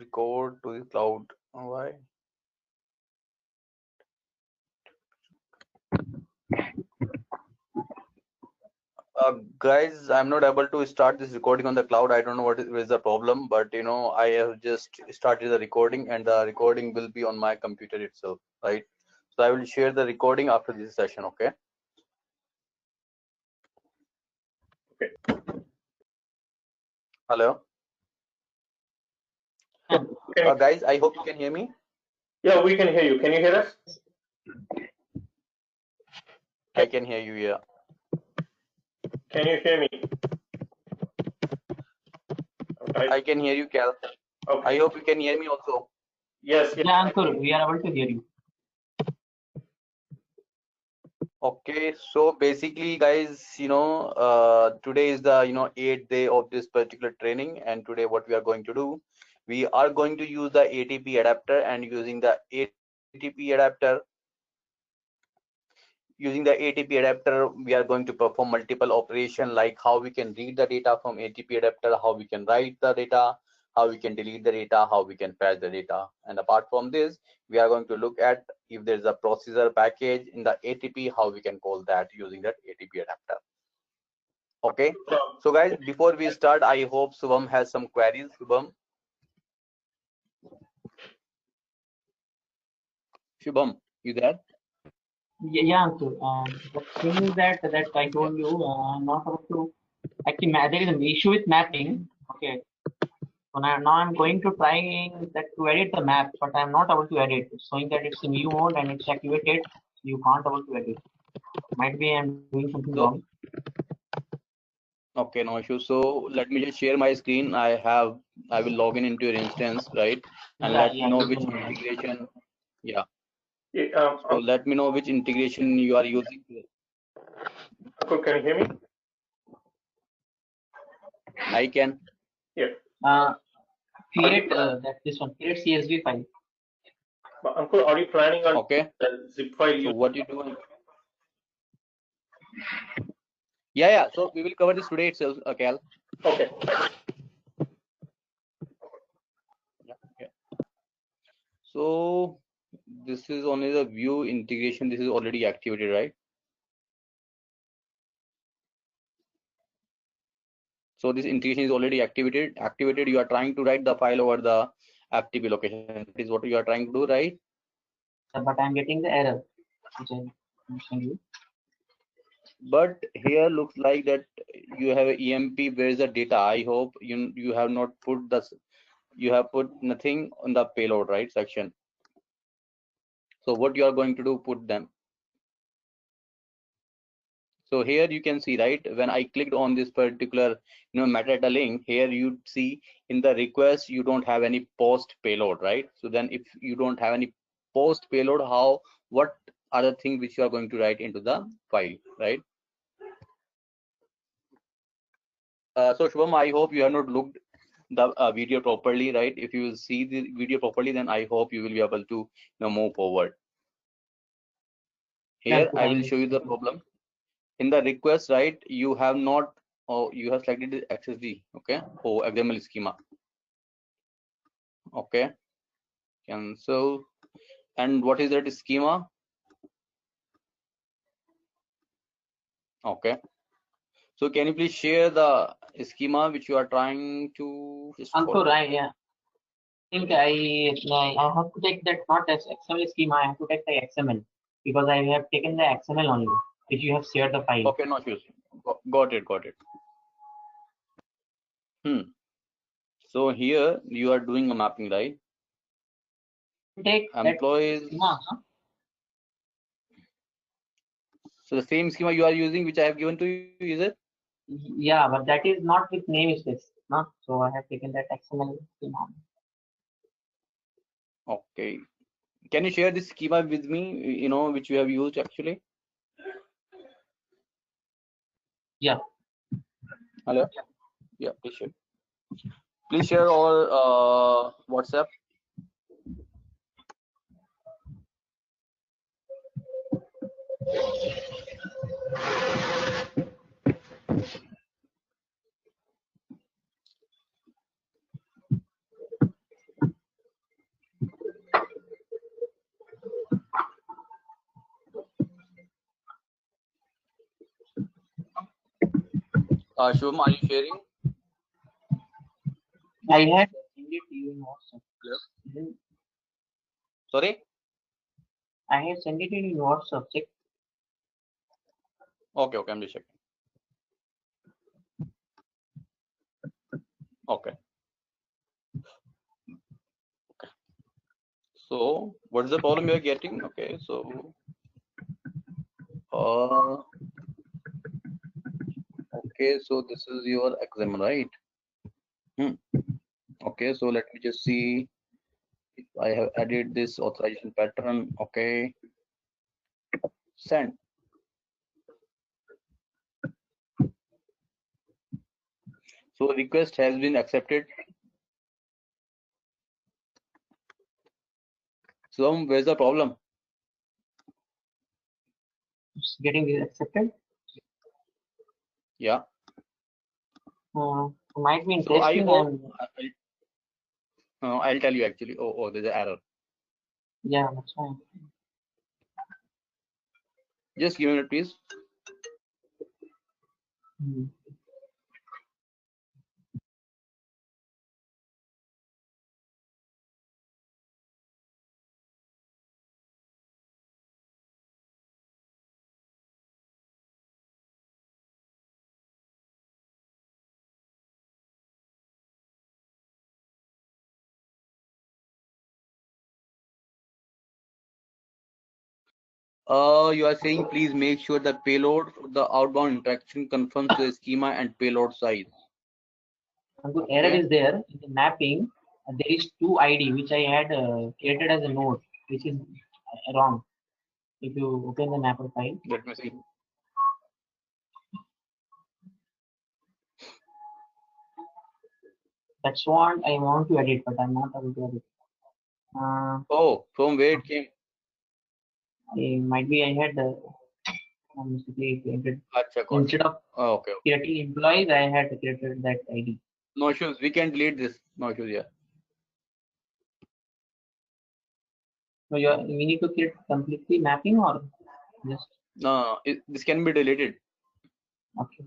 record to the cloud. Why? Guys, I'm not able to start this recording on the cloud. I don't know what is the problem, but I have just started the recording, and the recording will be on my computer itself, right? So I will share the recording after this session, okay? Hello? Guys, I hope you can hear me. Yeah, we can hear you. Can you hear us? I can hear you, yeah. Can you hear me? I can hear you, Cal. Okay. I hope you can hear me also. Yes. Yeah, Ankur, we are able to hear you. Okay, so basically, guys, today is the 8th day of this particular training, and today what we are going to do, we are going to use the ATP adapter, and using the ATP adapter, we are going to perform multiple operations, like how we can read the data from ATP adapter, how we can write the data, how we can delete the data, how we can fetch the data. And apart from this, we are going to look at if there's a procedure package in the ATP, how we can call that using that ATP adapter. Okay, so guys, before we start, I hope Subham has some queries. Shubham, you there? Yeah, Ankur. The thing is that I told you, not able to actually. There is an issue with mapping. Okay. So now I'm going to try that to edit the map, but I'm not able to edit. It's showing that it's in view mode and it's activated. You can't able to edit. Might be I'm doing something wrong. Okay, no issue. So let me just share my screen. I will log in into your instance, right? And let me know which integration. Yeah. So let me know which integration you are using. Ankur, can you hear me? I can. Yeah. Create this one. Create CSV file. But Ankur, are you planning on zip file? So what you do? Yeah. So we will cover this today itself, Cal. Okay. Yeah. So this is only the view integration. This is already activated, right? So this integration is already activated. You are trying to write the file over the FTP location. That is what you are trying to do, right? But I'm getting the error, which I'm showing you. But here looks like that you have a EMP. Where is the data? I hope you have not put you have put nothing on the payload, right, section. So what you are going to do, put them. So here you can see, right, when I clicked on this particular metadata link, here you see in the request you don't have any post payload, right? So then if you don't have any post payload, what are the things which you are going to write into the file, right? So Shubham, I hope you have not looked the video properly, right? If you will see the video properly, then I hope you will be able to move forward. Here I will show you the problem. In the request, right, you have not, you have selected the XSD, okay, XML schema. Okay, cancel. And what is that schema? Okay, so can you please share the schema which you are trying to Ankur, I think I have to take that not as XML schema. I have to take the XML because I have taken the XML only, which you have shared the file. Okay, no issues. Got it. So here you are doing a mapping, right? Take employees. So the same schema you are using, which I have given to you, is it? Yeah, but that is not with namespace, no? So I have taken that XML schema. Okay. Can you share this schema with me, which you have used actually? Yeah. Hello? Yeah, please share. Please share or WhatsApp. Shubham, are you sharing? I had sent it to you in WhatsApp. Sorry? I had sent it in WhatsApp. Check. Okay, I'm just checking. Okay. So what is the problem you are getting? Okay, so okay, so this is your exam, right? Okay, so let me just see if I have added this authorization pattern. Okay, send. So request has been accepted. So where's the problem? It's getting accepted. Yeah. Might be So I interesting. hope I'll tell you actually. Oh, there's an error. Yeah, that's fine. Just give me a minute, please. You are saying please make sure the payload for the outbound interaction confirms the schema and payload size. And the error is there in the mapping. There is 2 ID which I had created as a node, which is wrong. If you open the mapper file, let me see. That's what I want to edit, but I'm not able to edit. Oh, from where it came? Might be I had created instead of creating employees, I had created that ID. No issues. We can delete this. No issues. Yeah. So we need to create completely mapping or just? No, this can be deleted. Okay.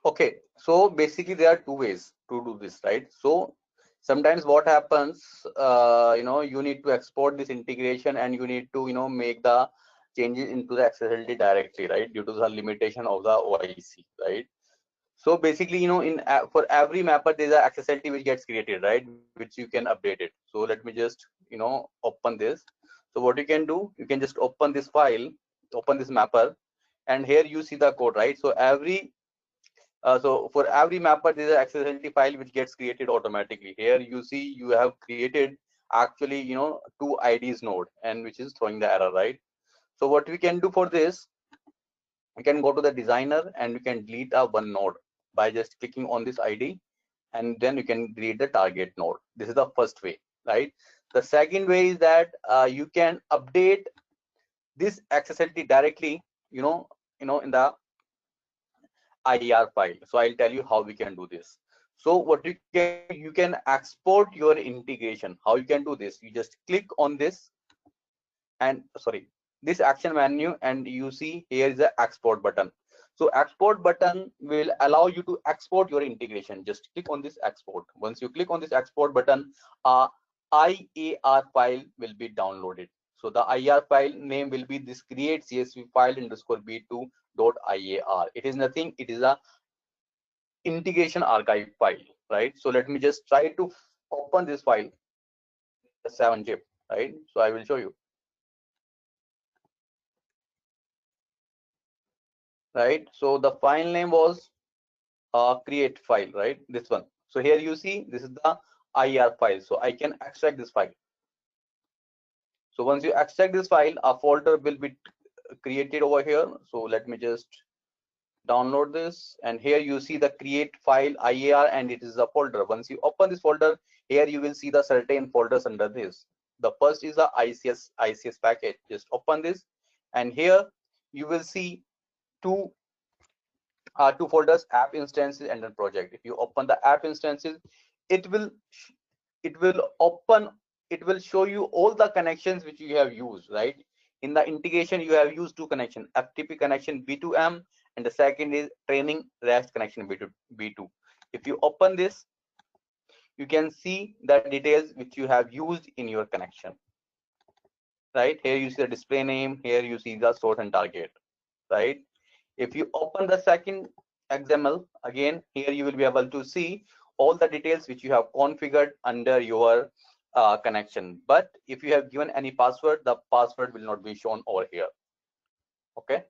Okay, so basically there are 2 ways to do this, right? So sometimes what happens, you need to export this integration and you need to, make the changes into the accessibility directly, right? Due to the limitation of the OIC, right? So basically, for every mapper, there's an accessibility which gets created, right? Which you can update it. So let me just, open this. So what you can do, you can just open this file, open this mapper, and here you see the code, right? So so for every mapper, there is an accessibility file which gets created automatically. Here you see you have created actually 2 IDs node, and which is throwing the error, right? So what we can do for this, we can go to the designer and we can delete a one node by just clicking on this ID, and then you can delete the target node. This is the first way, right? The second way is that you can update this accessibility directly, in the IR file. So I'll tell you how we can do this. So what you can export your integration. How you can do this? You just click on this and this action menu, and you see here is the export button. So export button will allow you to export your integration. Just click on this export. Once you click on this export button, IAR file will be downloaded. So the IAR file name will be this create CSV file _b2.iar. It is nothing. It is a integration archive file, right? So let me just try to open this file, 7-zip, right? So I will show you, right? So the file name was create file, right? This one. So here you see this is the IR file. So I can extract this file. So once you extract this file, a folder will be created over here. So let me just download this, and here you see the create file IAR, and it is a folder. Once you open this folder, here you will see the certain folders under this. The first is the ICS package. Just open this, and here you will see 2 two folders, app instances and then project. If you open the app instances, it will show you all the connections which you have used, right? In the integration you have used two connections, FTP connection B2M, and the second is training REST connection B2. If you open this, you can see the details which you have used in your connection, right? Here you see the display name, here you see the source and target, right? If you open the second XML, again, here you will be able to see all the details which you have configured under your connection. But if you have given any password, the password will not be shown over here. Okay.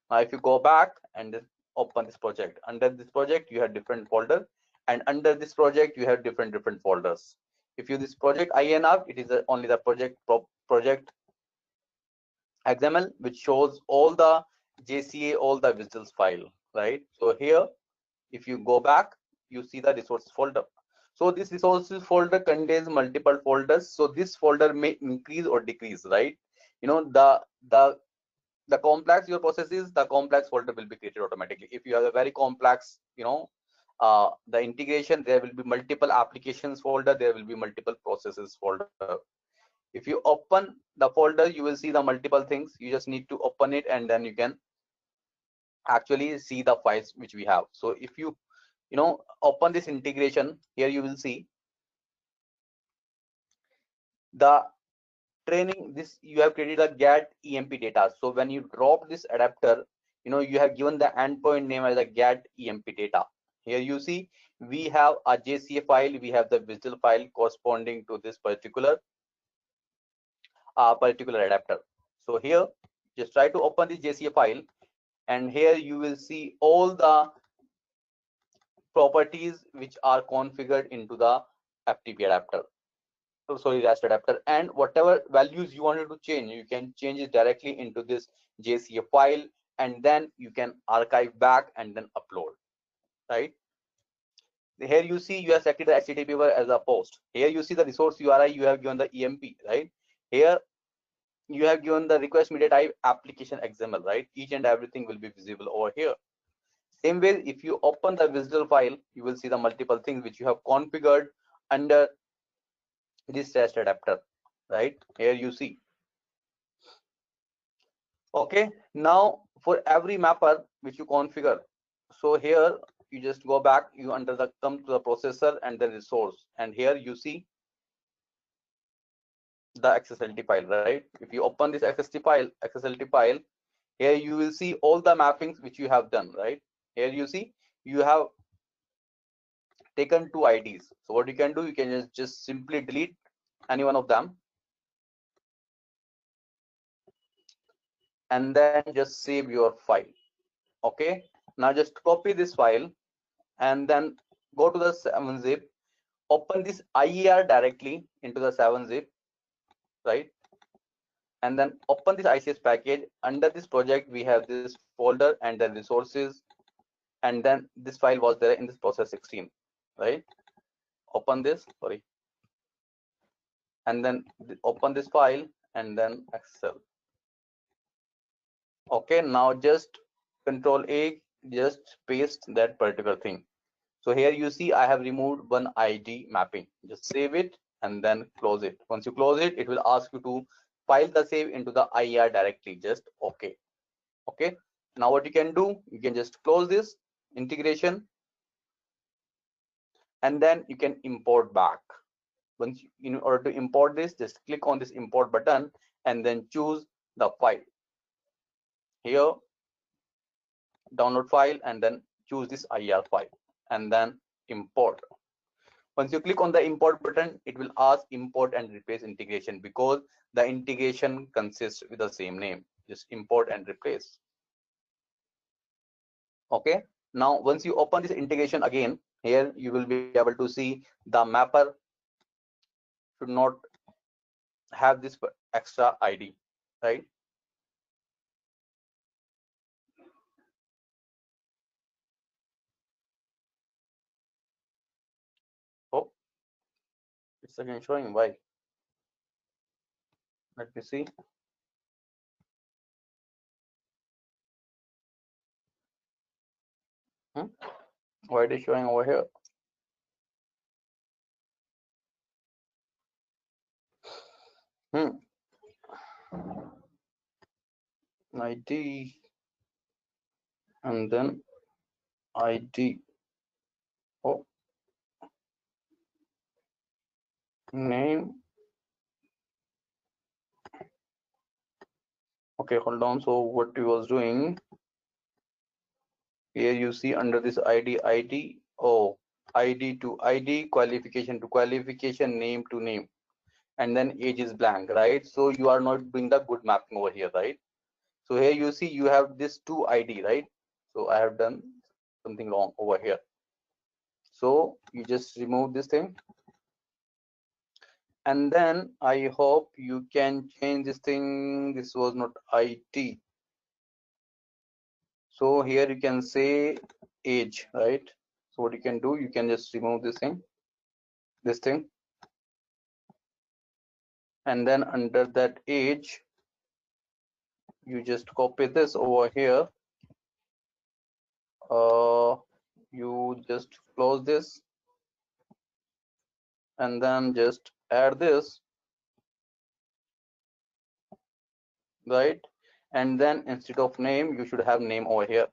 Now, if you go back and open this project, under this project you have different folder, and under this project you have different folders. If you this project INR, it is only the project XML, which shows all the JCA, all the visuals file, right? So here, if you go back, you see the resource folder. So this resources folder contains multiple folders. So this folder may increase or decrease, right? You know, the complex your process is, the complex folder will be created automatically. If you have a very complex, you know, the integration, there will be multiple applications folder, there will be multiple processes folder. If you open the folder, you will see the multiple things. You just need to open it, and then you can actually see the files which we have. So if you open this integration, here you will see the training. This you have created a get EMP data. So when you drop this adapter, you have given the endpoint name as a get EMP data. Here you see we have a JCA file, we have the visual file corresponding to this particular adapter. So here, just try to open this JCA file, and here you will see all the properties which are configured into the FTP adapter. So sorry, REST adapter, and whatever values you wanted to change, you can change it directly into this JCA file, and then you can archive back and then upload, right? Here you see you have selected the HTTP as a post. Here you see the resource URI, you have given the EMP, right? Here you have given the request media type application XML, right? Each and everything will be visible over here. Same way, if you open the visual file, you will see the multiple things which you have configured under this REST adapter, right? Here you see. Okay, now for every mapper which you configure, so here you just go back, you come to the processor and the resource, and here you see the XSLT file, right? If you open this XSLT file, here you will see all the mappings which you have done, right? Here you see you have taken two IDs. So what you can do, you can just simply delete any one of them, and then just save your file. Okay, now just copy this file and then go to the 7-zip, open this IER directly into the 7-zip, right? And then open this ICS package. Under this project we have this folder and the resources, and then this file was there in this process 16, right? Open this, sorry, and then open this file and then Excel. Okay, now just Control A, just paste that particular thing. So here you see I have removed one ID mapping. Just save it and then close it. Once you close it, it will ask you to file the save into the IER directly. Just okay. Okay, now what you can do, you can just close this integration, and then you can import back. Once in order to import this, just click on this import button and then choose the file. Here, download file, and then choose this IER file and then import. Once you click on the import button, it will ask import and replace integration, because the integration consists with the same name. Just import and replace. Okay, now once you open this integration again, here you will be able to see the mapper should not have this extra ID, right? Oh, it's again showing. Why? Let me see. Why it is showing over here? ID and then ID. Oh, name. Okay, hold on. So what he was doing here, you see under this ID. Oh, ID to ID, qualification to qualification, name to name, and then age is blank, right? So you are not doing the good mapping over here, right? So here you see you have this 2ID, right? So I have done something wrong over here. So you just remove this thing, and then I hope you can change this thing. This was not IT. So here you can say age, right? So what you can do, you can just remove this thing, and then under that age, you just copy this over here. You just close this, and then just add this, right? And then instead of name, you should have name over here.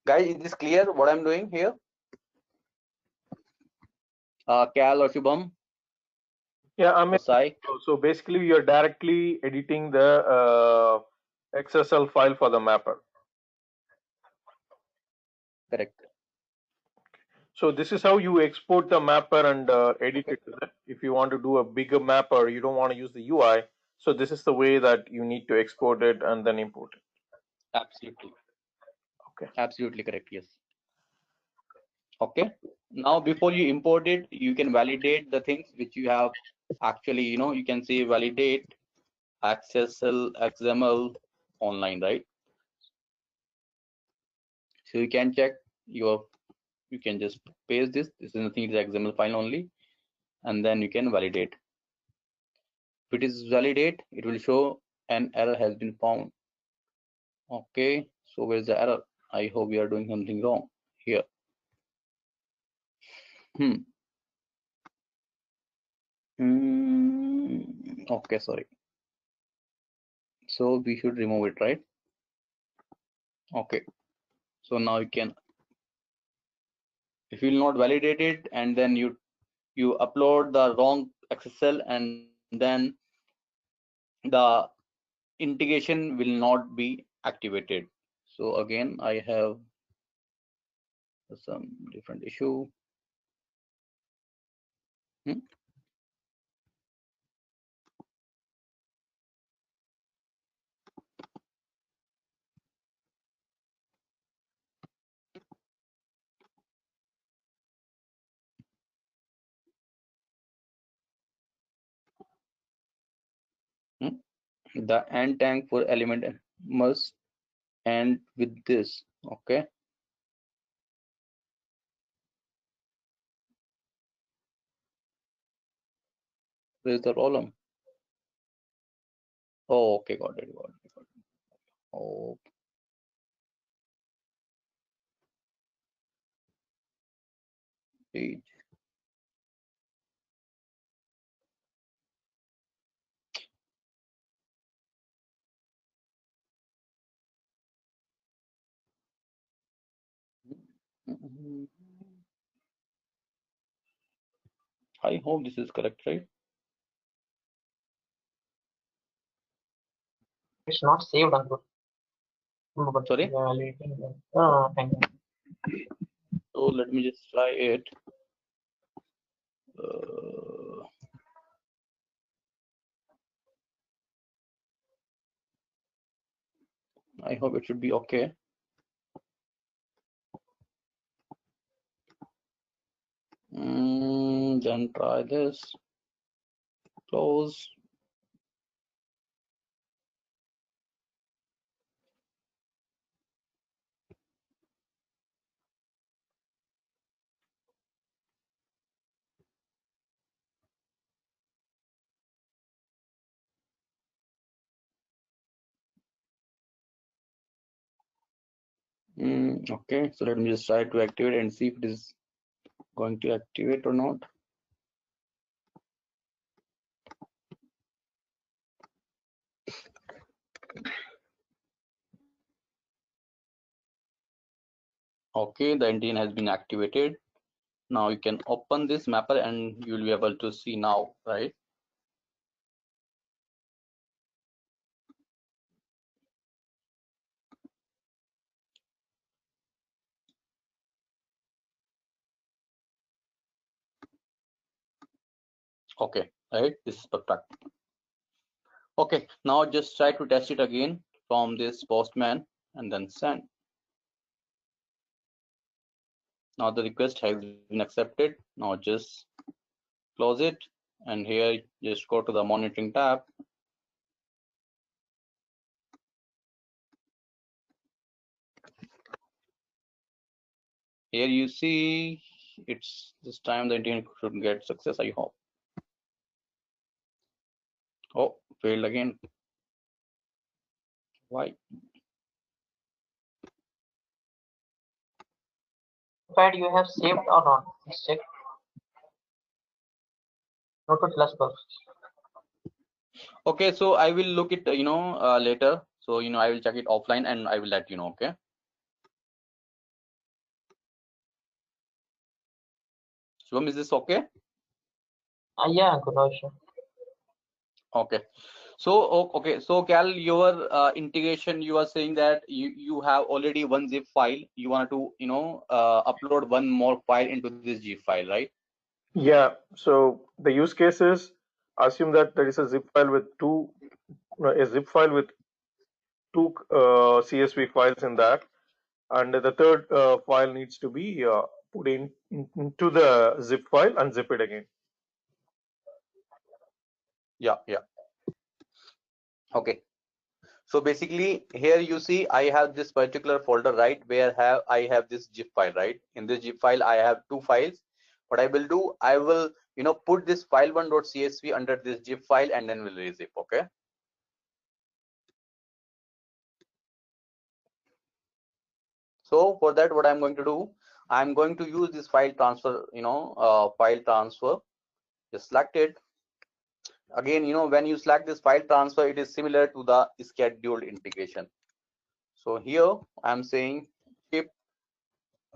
Guys, is this clear what I'm doing here? Cal or Shubham? Yeah, I mean, Sai? so basically you're directly editing the XSL file for the mapper. Correct. So this is how you export the mapper and edit it. If you want to do a bigger mapper, you don't want to use the UI. So this is the way that you need to export it and then import it. Absolutely. Okay. Absolutely correct. Yes. Okay. Now, before you import it, you can validate the things which you have actually, you can say validate XSL XML online, right? So you can check you can just paste this. This is nothing, it's XML file only, and then you can validate. If it is validate, it will show an error has been found. Okay, so where's the error? I hope we are doing something wrong here. Okay, sorry. So we should remove it, right? Okay. So now you can, if you will not validate it, and then you upload the wrong XSL, and then the integration will not be activated. So again, I have some different issue. The end tag for element must end with this. Okay. Where's the problem? Oh, okay, got it. Oh. Page. I hope this is correct, right? It's not saved, Ankur. Sorry? Oh, thank you. So let me just try it. I hope it should be okay. Then try this. Close. Okay, so let me just try to activate and see if it is going to activate or not. Okay, the engine has been activated. Now you can open this mapper and you will be able to see now, right? Okay, right, this is perfect. Okay, now just try to test it again from this Postman and then send. Now the request has been accepted. Now just close it, and here just go to the monitoring tab. Here you see it's this time the internet should get success, I hope. Oh, failed again. Why? Notepad you have saved or not? Please check. Notepad++. Okay, so I will look it, later. So, I will check it offline and I will let you know. Okay. Shubham, is this okay? Yeah, good issue. Okay. So, okay. So, Cal, your integration, you are saying that you have already one zip file. You want to, upload one more file into this zip file, right? Yeah. So the use case is, assume that there is a zip file with two CSV files in that, and the third file needs to be put into the zip file and zip it again. Yeah. Okay. So basically here you see I have this particular folder, right, where I have this zip file, right? In this zip file I have two files. What I will do, I will put this file1.csv under this zip file and then will rezip. Okay. So for that, what I'm going to do, I'm going to use this file transfer, file transfer. Just select it. Again, when you select this file transfer, it is similar to the scheduled integration. So here I'm saying ship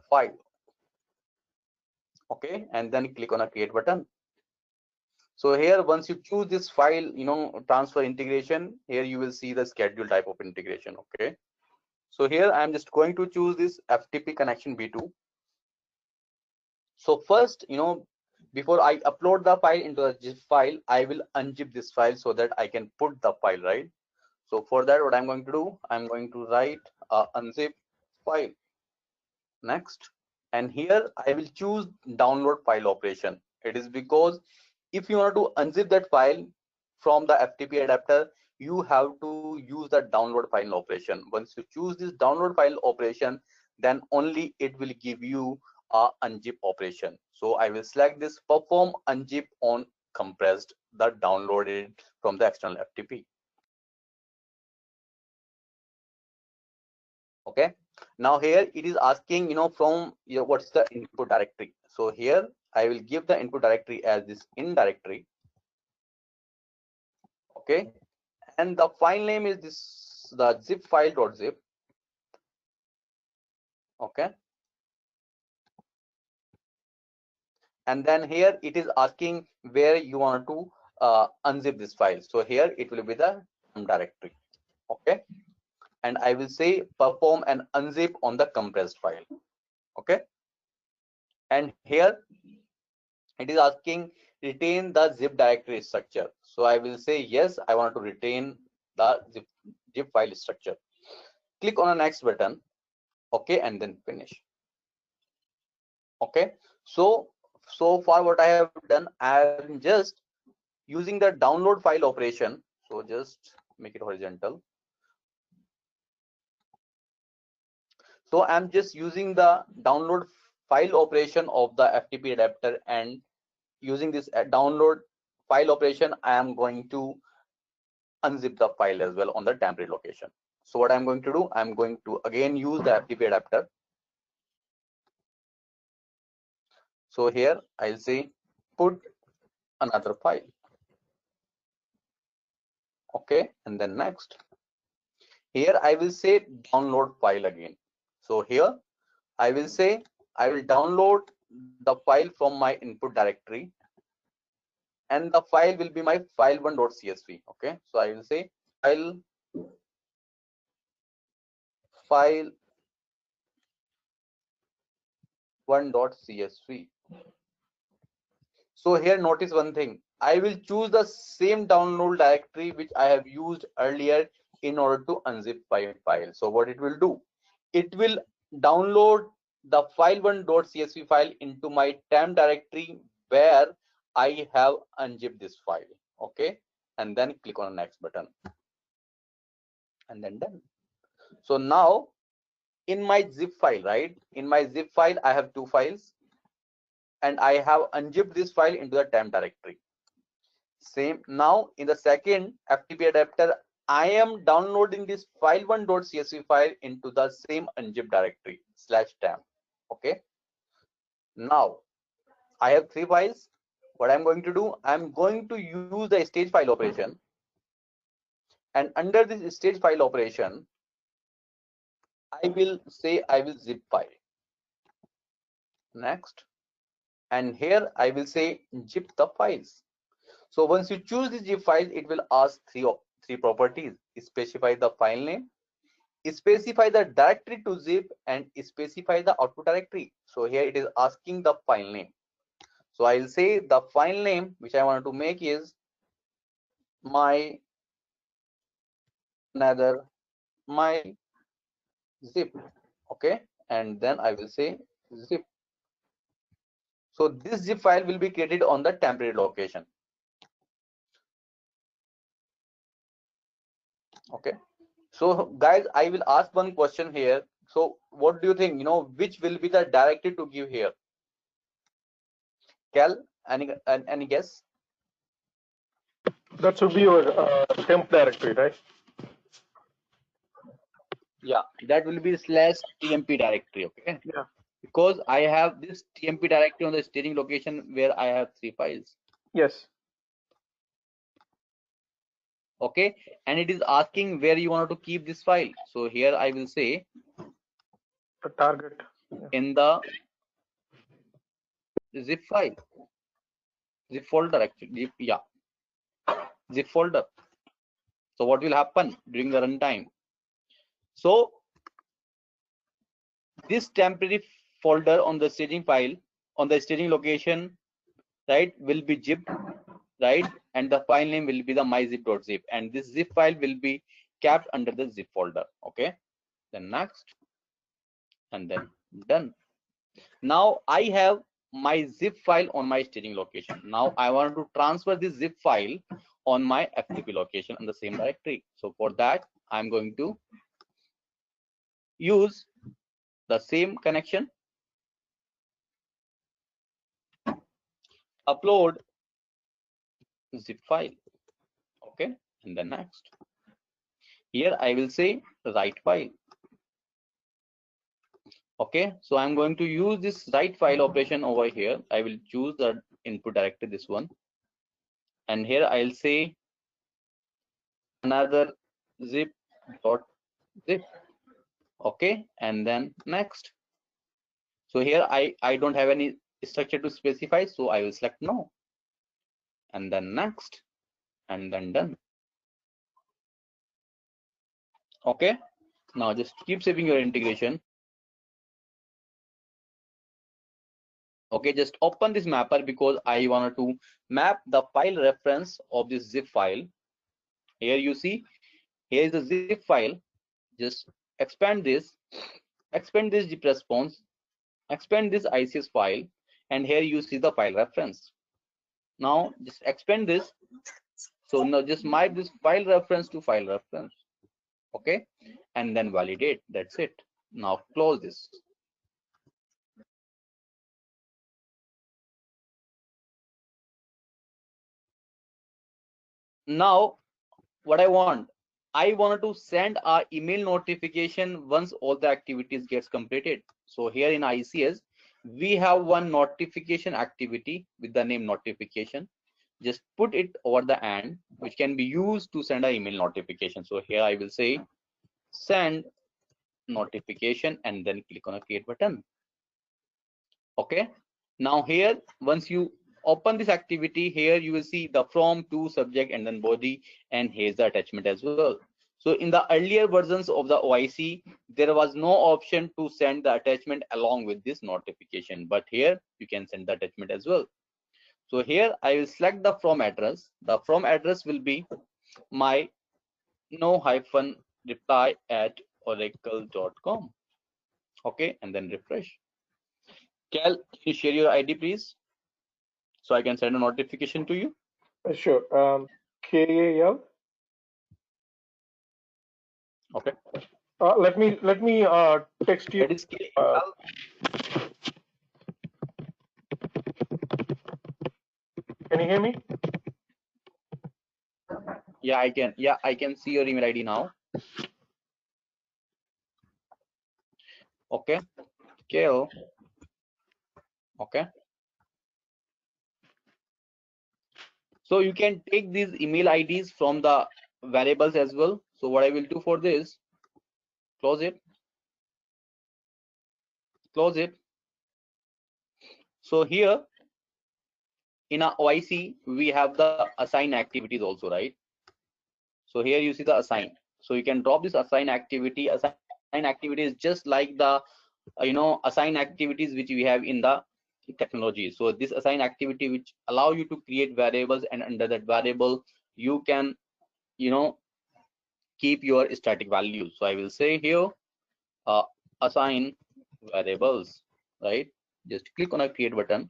file. Okay, and then click on a create button. So here, once you choose this file, transfer integration, here you will see the schedule type of integration. Okay. So here I'm just going to choose this FTP connection V2. So first, before I upload the file into the zip file, I will unzip this file so that I can put the file, right? So for that, what I'm going to do, I'm going to write unzip file. Next, and here I will choose download file operation. It is because if you want to unzip that file from the FTP adapter, you have to use the download file operation. Once you choose this download file operation, then only it will give you a unzip operation. So I will select this perform unzip on compressed, the downloaded from the external FTP. Okay. Now here it is asking, from what's the input directory. So here I will give the input directory as this in directory. Okay. And the file name is this, the zip file.zip. Okay. And then here it is asking where you want to unzip this file. So here it will be the directory. Okay. And I will say perform an unzip on the compressed file. Okay. And here it is asking retain the zip directory structure. So I will say yes, I want to retain the zip file structure. Click on the next button. Okay. And then finish. Okay. So far what I have done, I am just using the download file operation. So just make it horizontal. So I'm just using the download file operation of the FTP adapter, and using this download file operation, I am going to unzip the file as well on the temporary location. So what I'm going to do, I'm going to again use the FTP adapter. So here I'll say put another file. Okay, and then next. Here I will say download file again. So here I will say I will download the file from my input directory, and the file will be my file1.csv. Okay, so I will say file1.csv. So here notice one thing, I will choose the same download directory which I have used earlier in order to unzip my file. So what it will do, it will download the file1.csv file into my temp directory where I have unzipped this file. Okay, and then click on the next button and then done. So now in my zip file, right, in my zip file I have two files and I have unzipped this file into the temp directory. Same now in the second FTP adapter, I am downloading this file1.csv file into the same unzip directory /temp. Okay, now I have three files. What I'm going to do, I'm going to use the stage file operation, and under this stage file operation I will say I will zip file. Next, and here I will say zip the files. So once you choose the zip file, it will ask three properties: specify the file name, specify the directory to zip, and specify the output directory. So here it is asking the file name. So I'll say the file name which I want to make is my zip. Okay, and then I will say zip. So this zip file will be created on the temporary location. Okay, so guys, I will ask one question here. So what do you think, which will be the directory to give here? Cal, any guess? That should be your temp directory, right? Yeah, that will be /tmp directory. Okay, Yeah. because I have this tmp directory on the staging location where I have three files. Yes. Okay, and it is asking where you want to keep this file. So here I will say The target. in the zip file, zip folder actually. Zip folder. So what will happen during the runtime? So this temporary folder on the staging file, on the staging location, right, will be zipped, right, and the file name will be the myzip.zip, and this zip file will be kept under the zip folder. Okay, then next, and then done. Now I have my zip file on my staging location. Now I want to transfer this zip file on my FTP location in the same directory. So for that, I'm going to use the same connection, upload zip file. Okay, and then next, here I will say write file. Okay, so I'm going to use this write file operation over here. I will choose the input directory, this one, and here I'll say another zip. Okay, and then next. So here I don't have any structure to specify, so I will select no, and then next, and then done. Okay, now just keep saving your integration. Okay, just open this mapper because I wanted to map the file reference of this zip file. Here you see, here is the zip file. Just expand this zip response, expand this ICS file, and here you see the file reference. Now just expand this. So now just map this file reference to file reference. Okay, and then validate. That's it. Now close this. Now what I want, I wanted to send a email notification once all the activities gets completed. So here in ICS, we have one notification activity with the name notification. Just put it over the end, which can be used to send an email notification. So here I will say send notification and then click on a create button. Okay. Now here, once you open this activity, here you will see the from, to, subject, and then body, and here's the attachment as well. So in the earlier versions of the OIC, there was no option to send the attachment along with this notification, but here you can send the attachment as well. So here I will select the from address. The from address will be my no-reply@oracle.com. Okay, and then refresh. Cal, can you share your ID, please, so I can send a notification to you? Sure. KAL. Okay. Let me text you. That is KAL. Can you hear me? Yeah, I can. Yeah, I can see your email ID now. Okay. KL. Okay. So you can take these email IDs from the variables as well. So what I will do for this, close it. Close it. So here in our OIC, we have the assign activities also, right? So here you see the assign. So you can drop this assign activity. Assign activity is just like the assign activities which we have in the technology. So this assign activity which allow you to create variables, and under that variable you can keep your static values. So I will say here assign variables, right? Just click on a create button.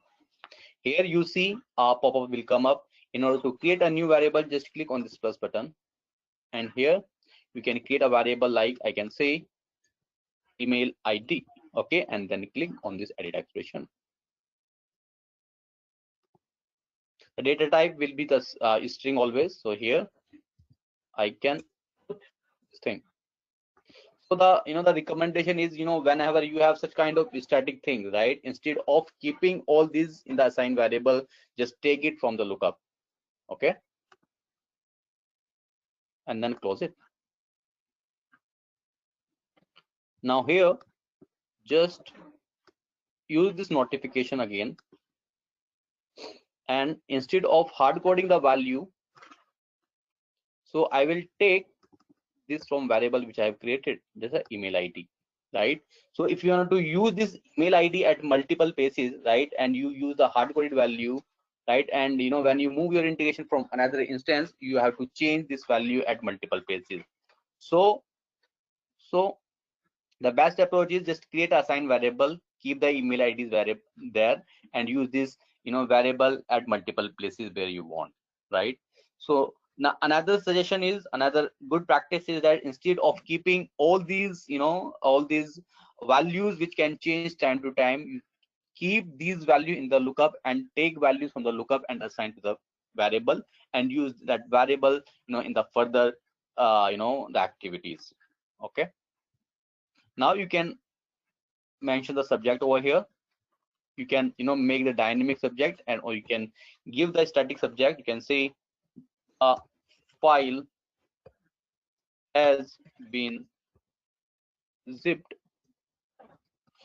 Here you see a pop-up will come up. In order to create a new variable, just click on this plus button, and here you can create a variable like I can say email ID. Okay, and then click on this edit expression. The data type will be the string always. So here I can put this thing. So the the recommendation is whenever you have such kind of static thing, right, instead of keeping all these in the assigned variable, just take it from the lookup. Okay, and then close it. Now here just use this notification again, and instead of hard coding the value, so I will take this from variable which I have created. This is email ID, right? So if you want to use this email ID at multiple places, right, and you use the hard coded value, right, and when you move your integration from another instance, you have to change this value at multiple places. So the best approach is just create a assigned variable, keep the email IDs variable there, and use this variable at multiple places where you want, right? So now another suggestion is, another good practice is that instead of keeping all these all these values which can change time to time, you keep these value in the lookup and take values from the lookup and assign to the variable, and use that variable in the further the activities. Okay, now you can mention the subject over here. You can make the dynamic subject, and or you can give the static subject. You can say a file has been zipped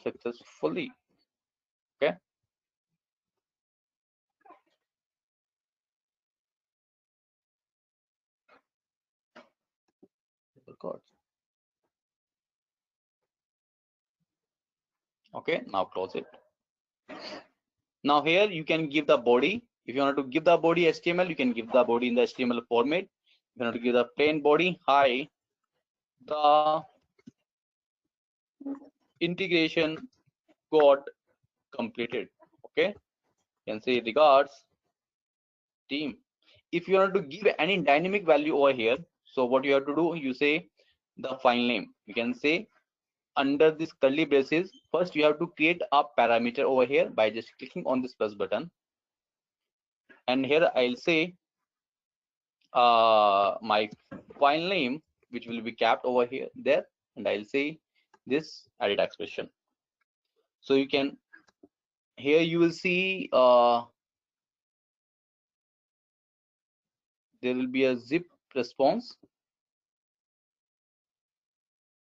successfully. Okay, okay, now close it. Now here you can give the body. If you want to give the body HTML, you can give the body in the HTML format. If you want to give the plain body, hi, the integration got completed. Okay, you can say regards team. If you want to give any dynamic value over here, so what you have to do, you say the file name. You can say under this curly braces, first you have to create a parameter over here by just clicking on this plus button, and here I'll say my file name which will be capped over here there, and I'll say this edit expression. So you can, here you will see there will be a zip response.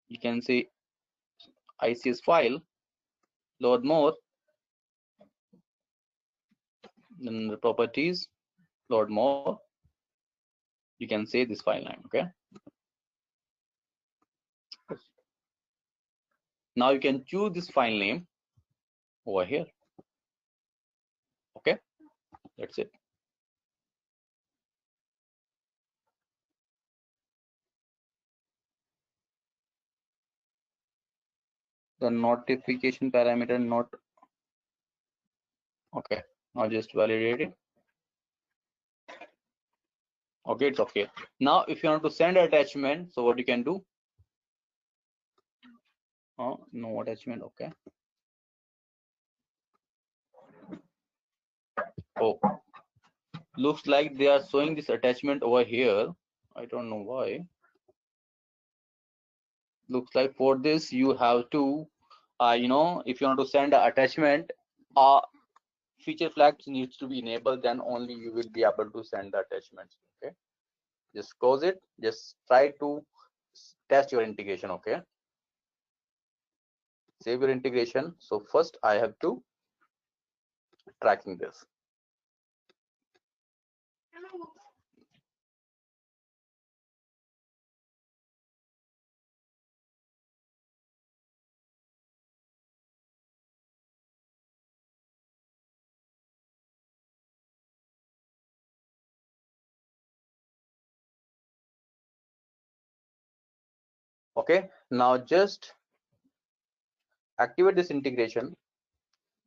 You can say ICS file, load more, then the properties, load more. You can say this file name. Okay. Now you can choose this file name over here. Okay, that's it. The notification parameter not okay. Now just validate it. Okay, it's okay. Now if you want to send attachment, so what you can do? No attachment. Okay. Oh, looks like they are showing this attachment over here. I don't know why. Looks like for this you have to you know, if you want to send an attachment, feature flags needs to be enabled, then only you will be able to send the attachments. Okay, just close it, just try to test your integration. Okay, save your integration. So first I have to tracking this. Okay, now just activate this integration.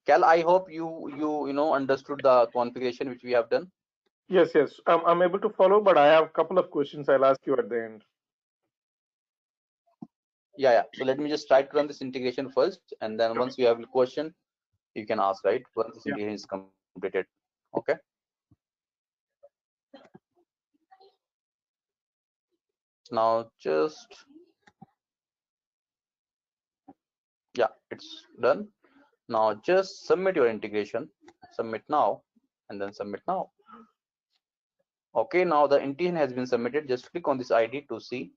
Cal, I hope you know understood the configuration which we have done. Yes, yes. I'm able to follow, but I have a couple of questions I'll ask you at the end. Yeah. So let me just try to run this integration first, and then once you have a question, you can ask, right? Once this integration is completed. Okay. Now just, yeah, it's done. Now just submit your integration. Submit now, and then submit now. Okay, now the integration has been submitted. Just click on this ID to see.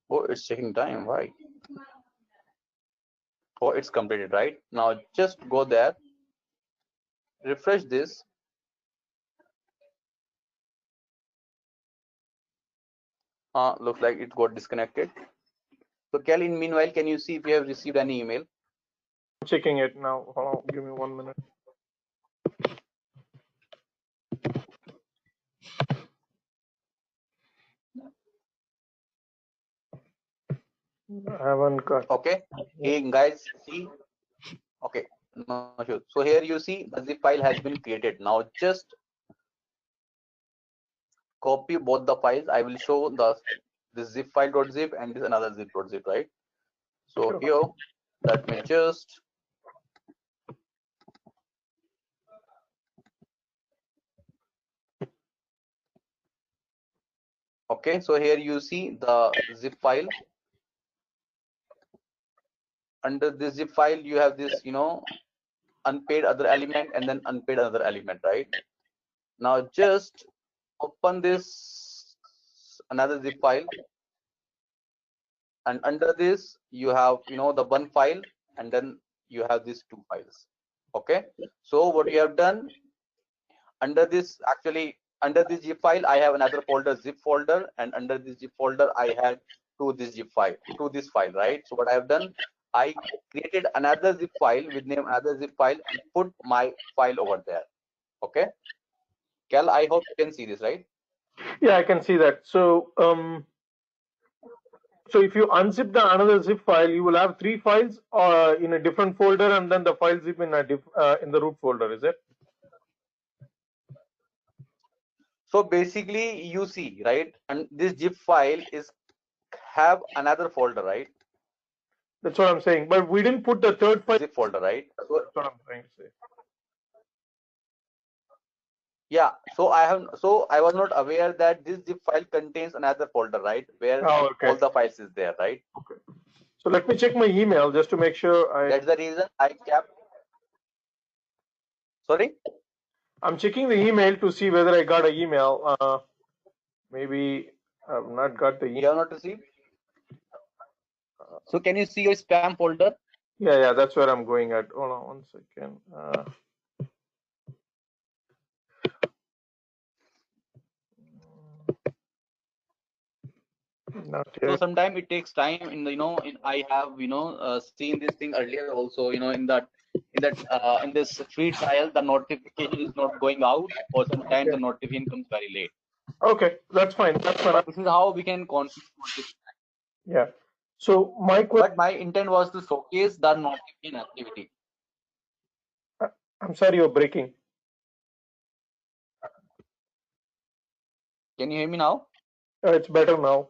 Oh, it's taking time. Why? Oh, it's completed, right? Now just go there, refresh this. Looks like it got disconnected. So Kelly, meanwhile, can you see if you have received any email? I'm checking it now. Hold on, give me 1 minute. I haven't got. Okay. Hey guys, see. Okay. No, sure. So here you see the zip file has been created. Now just copy both the files. I will show this zip file.zip and this another zip.zip, right? So Sure. here, let me just okay. So here you see the zip file. Under this zip file, you have this, you know, unpaid other element and then unpaid another element, right? Now just open this another zip file, and under this you have, you know, the one file, and then you have these two files. Okay, so what you have done under this, actually under this zip file I have another folder, zip folder, and under this zip folder I had this file, right? So what I have done, I created another zip file with name another zip file and put my file over there. Okay, Cal, I hope you can see this, right? Yeah, I can see that. So So if you unzip the another zip file, you will have 3 files in a different folder, and then the file zip in a in the root folder. Is it? So basically, you see, right, and this zip file is have another folder, right? That's what I'm saying. But we didn't put the third file. Zip folder, right? So, That's what I'm trying to say. yeah. So I was not aware that this zip file contains another folder, right, where Oh, okay. all the files is there, right? Okay. So let me check my email just to make sure That's the reason I kept. Sorry. I'm checking the email to see whether I got an email. Maybe I've not got the email. You have not received. So can you see your spam folder? Yeah, that's where I'm going at. Hold on 1 second. Not So yet. sometimes it takes time in the, I have, seen this thing earlier also, in this free trial, the notification is not going out, or sometimes the notification comes very late. Okay, that's fine. That's fine. But this is how we can continue. Yeah. So my question. But my intent was to showcase the notification activity. I'm sorry, you're breaking. Can you hear me now? It's better now.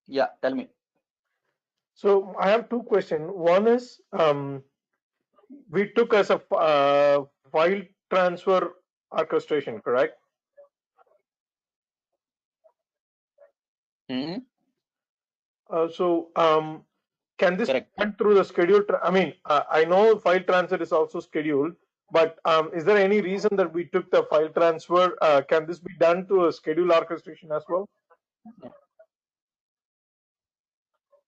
Yeah, tell me. So I have 2 questions. One is, we took as a file transfer orchestration, correct? Mm-hmm. So can this Correct. run through the schedule? I mean, I know file transfer is also scheduled, but is there any reason that we took the file transfer? Can this be done through a schedule orchestration as well?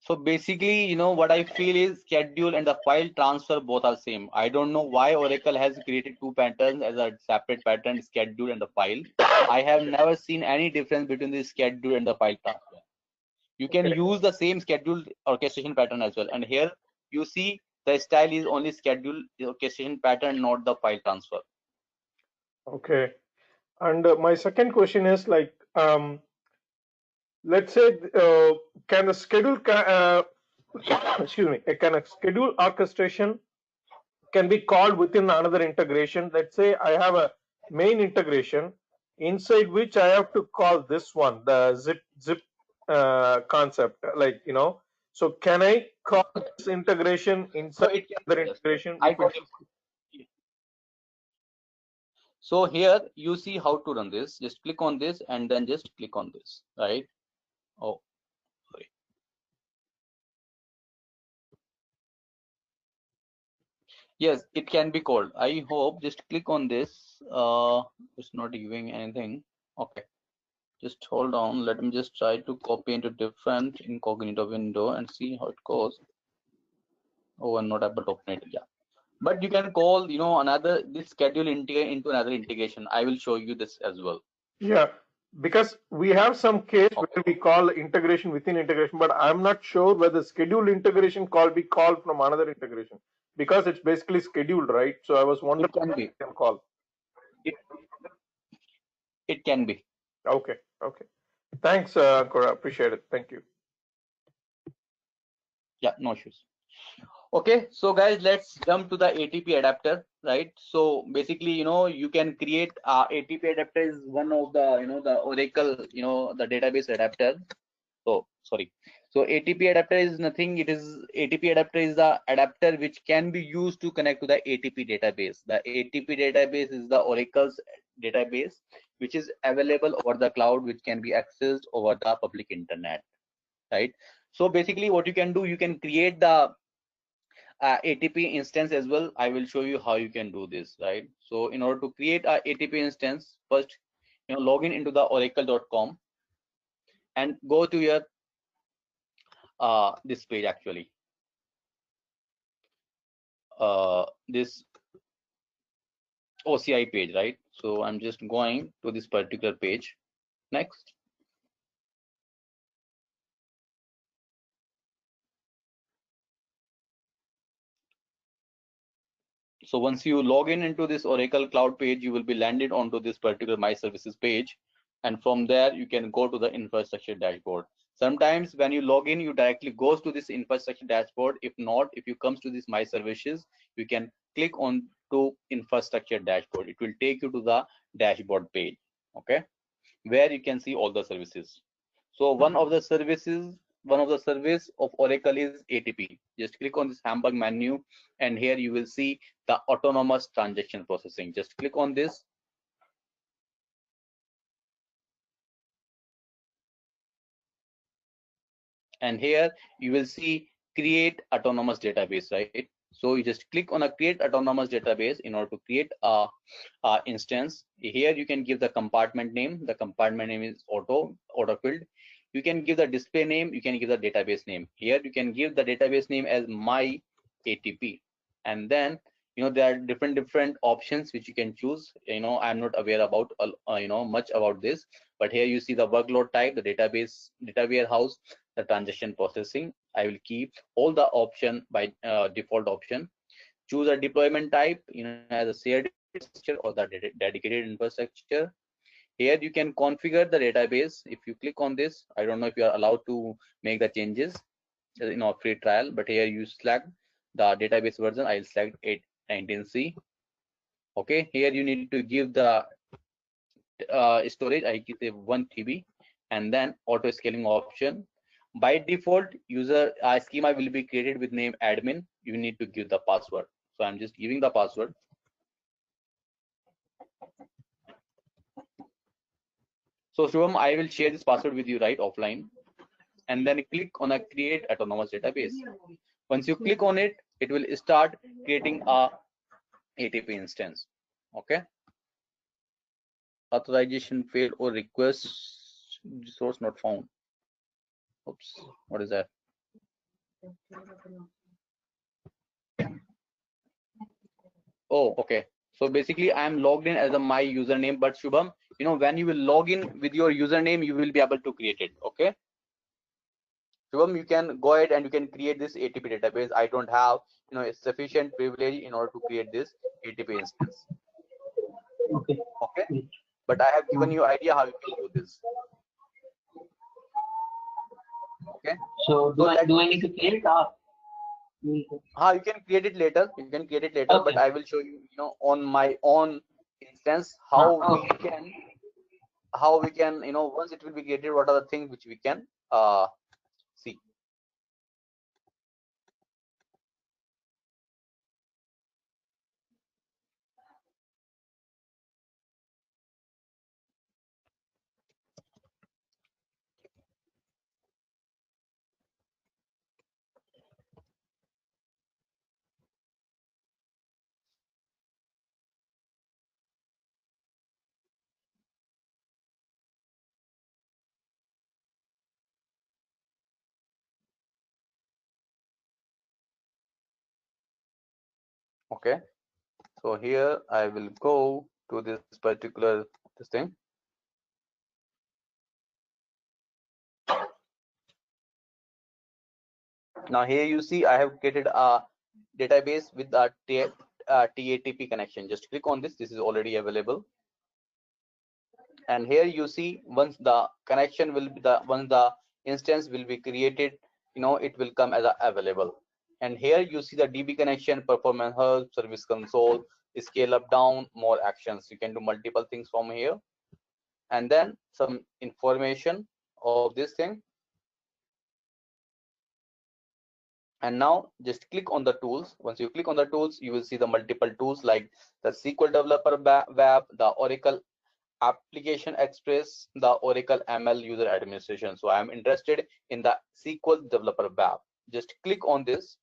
So basically, what I feel is schedule and the file transfer both are same. I don't know why Oracle has created 2 patterns as a separate pattern, schedule and the file. I have never seen any difference between the schedule and the file transfer. You can use the same schedule orchestration pattern as well. And here you see the style is only schedule orchestration pattern, not the file transfer. Okay. And my second question is like, let's say, can the schedule, excuse me, can a schedule orchestration can be called within another integration? Let's say I have a main integration inside which I have to call this one, the zip concept, like, so can I call this integration So inside it can other be, integration? I got it. So here you see how to run this. Just click on this and then just click on this, right? Oh, sorry. Yes, it can be called. I hope just click on this. It's not giving anything. Okay, just hold on. Let me just try to copy into different incognito window and see how it goes. Oh, I'm not able to open it. Yeah, but you can call, another this schedule integrate into another integration. I will show you this as well. Yeah, because we have some case where we call integration within integration, but I'm not sure whether schedule integration call be called from another integration, because it's basically scheduled, right? So I was wondering It can if be. I can call. It can be. Okay. Thanks, Cora. Appreciate it. Thank you. Yeah, no issues. Okay, so guys, let's jump to the ATP adapter, right? So basically, you can create ATP adapter is one of the, the Oracle, the database adapter. So sorry. So ATP adapter is nothing. ATP adapter is the adapter which can be used to connect to the ATP database. The ATP database is the Oracle's database, which is available over the cloud, which can be accessed over the public internet, right? So basically, what you can do, you can create the ATP instance as well. I will show you how you can do this, right? So in order to create a ATP instance, first, log in into the oracle.com and go to your this page actually. This OCI page, right? So I'm just going to this particular page. Next. So once you log in into this Oracle Cloud page, you will be landed onto this particular My Services page. and from there you can go to the infrastructure dashboard. Sometimes when you log in, you directly goes to this infrastructure dashboard. If not, if you comes to this my services, you can click on to infrastructure dashboard. It will take you to the dashboard page, okay, where you can see all the services. So one of the service of Oracle is ATP. Just click on this hamburg menu, and here you will see the autonomous transaction processing. Just click on this. And here you will see create autonomous database, right? So you just click on a create autonomous database in order to create a instance. Here you can give the compartment name. The compartment name is auto-filled. You can give the display name, you can give the database name. Here you can give the database name as my ATP, and then there are different options which you can choose. I'm not aware about much about this, but here you see the workload type, the database, data warehouse, the transaction processing. I will keep all the option by default option. Choose a deployment type, as a shared infrastructure or the dedicated infrastructure. Here you can configure the database. If you click on this, I don't know if you are allowed to make the changes, free trial, but here you select the database version. I'll select 819C. Okay, here you need to give the storage. I give it 1 TB, and then auto scaling option. By default, user schema will be created with name admin. You need to give the password. So I'm just giving the password. So Shubham, I will share this password with you right offline, and then click on a create autonomous database. Once you click on it, it will start creating a ATP instance. Okay. Authorization failed or request resource not found. Oops, what is that? Oh, okay. So basically I'm logged in as a my username, but Shubham, when you will log in with your username, you will be able to create it. Okay. Shubham, you can go ahead and you can create this ATP database. I don't have sufficient privilege in order to create this ATP instance. Okay. Okay. But I have given you idea how you can do this. Okay. So do I need to create it or? You can create it later. You can create it later, Okay. but I will show you, on my own instance how Okay. we can, once it will be created, what are the things which we can see. Okay. So here I will go to this particular thing. Now here you see I have created a database with a TATP connection. Just click on this. This is already available. And here you see once the connection will be once the instance will be created, it will come as available. And here you see the DB connection, performance hub, service console, scale up, down, more actions. You can do multiple things from here, and then some information of this thing. And now just click on the tools. Once you click on the tools, you will see the multiple tools like the SQL Developer Web, the Oracle Application Express, the Oracle ML User Administration. So I am interested in the SQL Developer Web. Just click on this.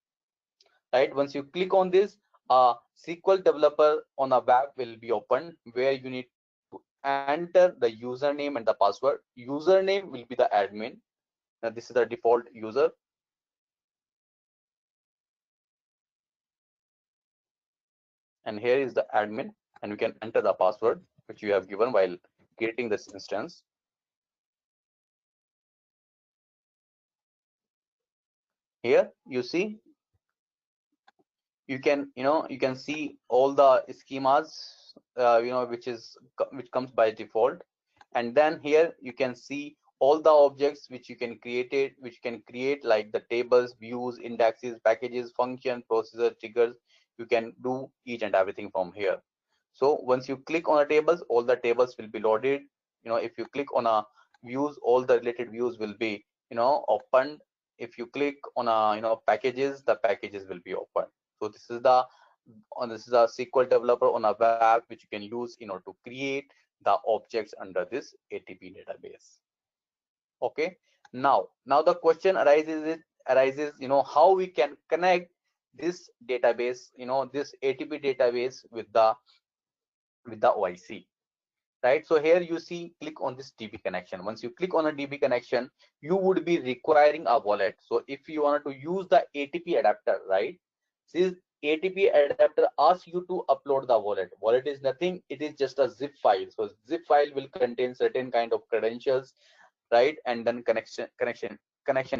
Right. Once you click on this, SQL Developer on a web will be opened, where you need to enter the username and the password. Username will be the admin. Now this is the default user. And here is the admin, and you can enter the password which you have given while creating this instance. Here you see you can see all the schemas which comes by default, And then here you can see all the objects which you can create, like the tables, views, indexes, packages, function, procedure, triggers. You can do each and everything from here. So once you click on the tables, all the tables will be loaded. If you click on a views, all the related views will be opened. If you click on a packages, the packages will be opened. So this is a SQL developer on a web which you can use in order to create the objects under this ATP database. Okay, now the question arises, how we can connect this database, this ATP database with the OIC, right? So here you see, click on this DB connection. Once you click on a DB connection, you would be requiring a wallet. So if you want to use the ATP adapter, right, this ATP adapter asks you to upload the wallet. Wallet is nothing, it is just a zip file. So zip file will contain certain kind of credentials, right, and then connection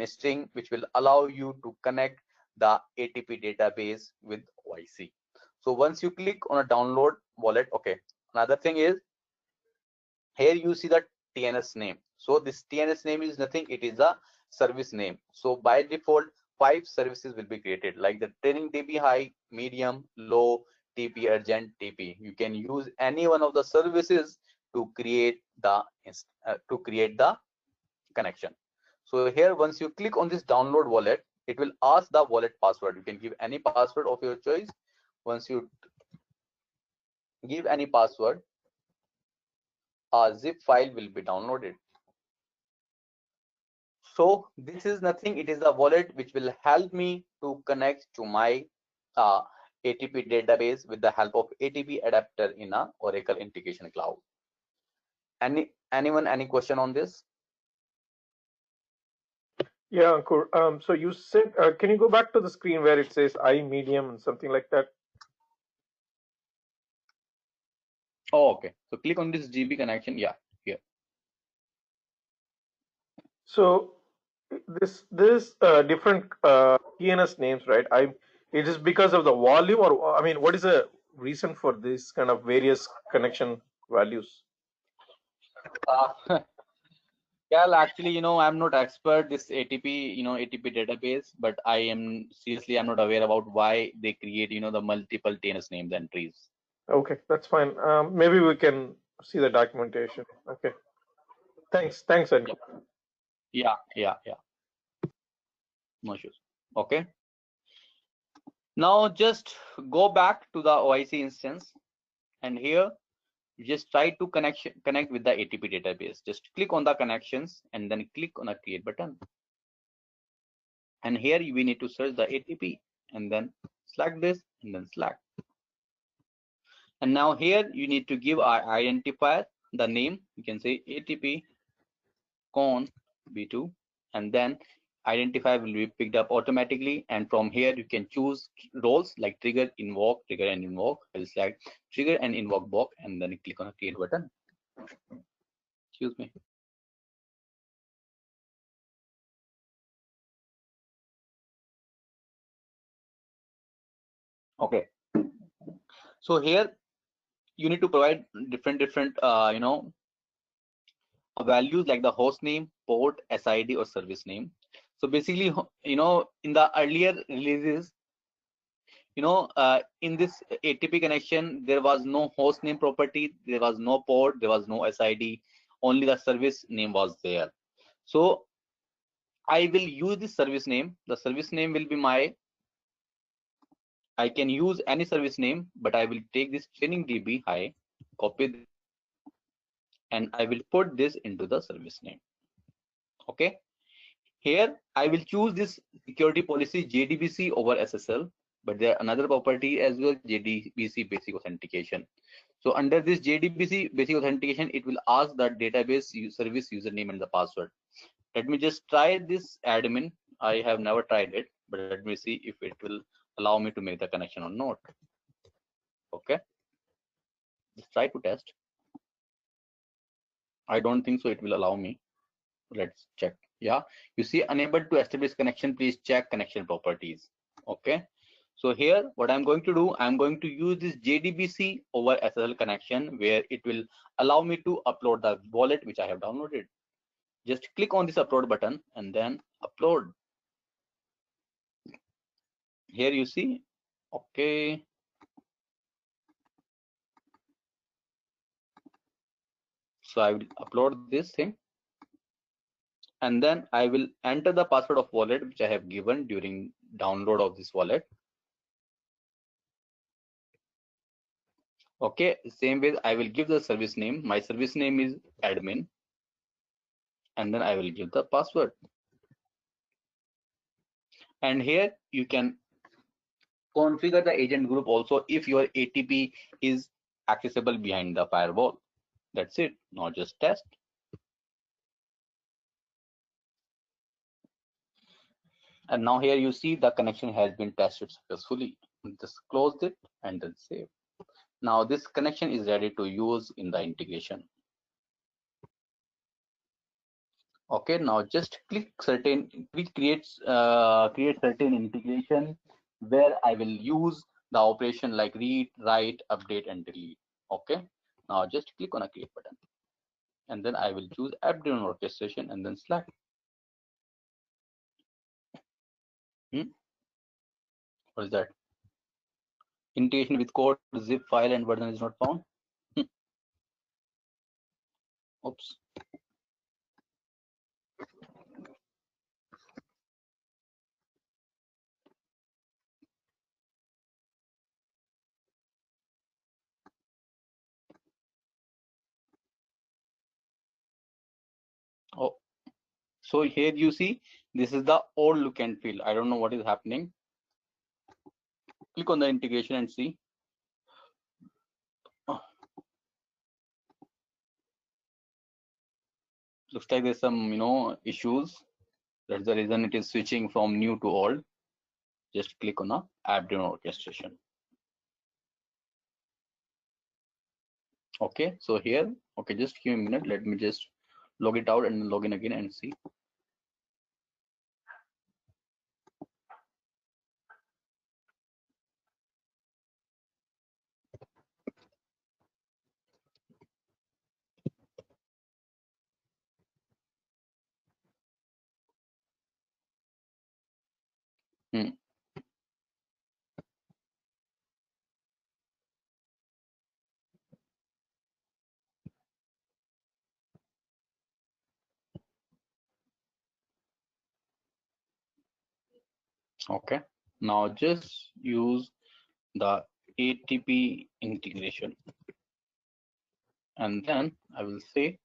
string, which will allow you to connect the ATP database with OIC. So once you click on a download wallet, okay, another thing is, here you see the TNS name. So this TNS name is nothing, it is a service name. So by default 5 services will be created, like the training DB high, medium, low, TP urgent, TP. You can use any one of the services to create the connection. So here once you click on this download wallet, it will ask the wallet password. You can give any password of your choice. Once you give any password, a zip file will be downloaded. So this is nothing, it is a wallet which will help me to connect to my ATP database with the help of ATP adapter in a Oracle Integration Cloud. Anyone, any question on this? Yeah, Ankur. So you said, can you go back to the screen where it says I medium and something like that? Oh, okay. So click on this DB connection. Yeah, here. So this different TNS names, right? It is because of the volume, or I mean, what is the reason for this kind of various connection values? Well, actually, I'm not expert this ATP, ATP database, but I'm not aware about why they create, the multiple TNS names entries. Okay, that's fine. Maybe we can see the documentation. Okay. Thanks, Ankur. Yeah. No issues. Okay. Now just go back to the OIC instance, and here you just try to connect with the ATP database. Just click on the connections and then click on a create button. And here we need to search the ATP and then select this and then select. And now here you need to give our identifier the name. You can say ATP con B2, and then identifier will be picked up automatically. And from here you can choose roles like trigger, invoke, trigger and invoke. I'll select trigger and invoke both and then click on the create button. Excuse me. Okay. So here you need to provide different values like the host name, port, SID or service name. So basically, in the earlier releases, in this ATP connection, there was no host name property, there was no port, there was no SID, only the service name was there. So I will use this service name. The service name will be I can use any service name, but I will take this training DB high, copy this, and I will put this into the service name. Okay. Here I will choose this security policy JDBC over SSL, but there are another property as well, JDBC basic authentication. So under this JDBC basic authentication, it will ask the database service username and the password. Let me just try this admin. I have never tried it, but let me see if it will allow me to make the connection or not. Okay, let's try to test. I don't think so it will allow me. Let's check. Yeah, you see unable to establish connection, please check connection properties. Okay, So here, what I'm going to do, I'm going to use this JDBC over SSL connection, where it will allow me to upload the wallet which I have downloaded. Just click on this upload button and then upload. Here you see, okay. So I will upload this thing, and then I will enter the password of wallet which I have given during download of this wallet. Okay, same way I will give the service name. My service name is admin, and then I will give the password. And here you can configure the agent group also if your ATP is accessible behind the firewall. That's it. Now just test. And now here you see the connection has been tested successfully. Just close it and then save. Now this connection is ready to use in the integration. Okay, now just click certain, create certain integration where I will use the operation like read, write, update, and delete. Okay, now just click on a create button, and then I will choose app-driven orchestration and then select. What is that? Integration with code, zip file, and version is not found. Oops. Oh, so here you see this is the old look and feel. I don't know what is happening. Click on the integration and see. Oh, looks like there's some issues. That's the reason it is switching from new to old. Just click on the app-driven orchestration. Okay, so here, okay, just give me a minute. Let me just log it out and log in again and see. Okay, now just use the ATP integration, and then I will say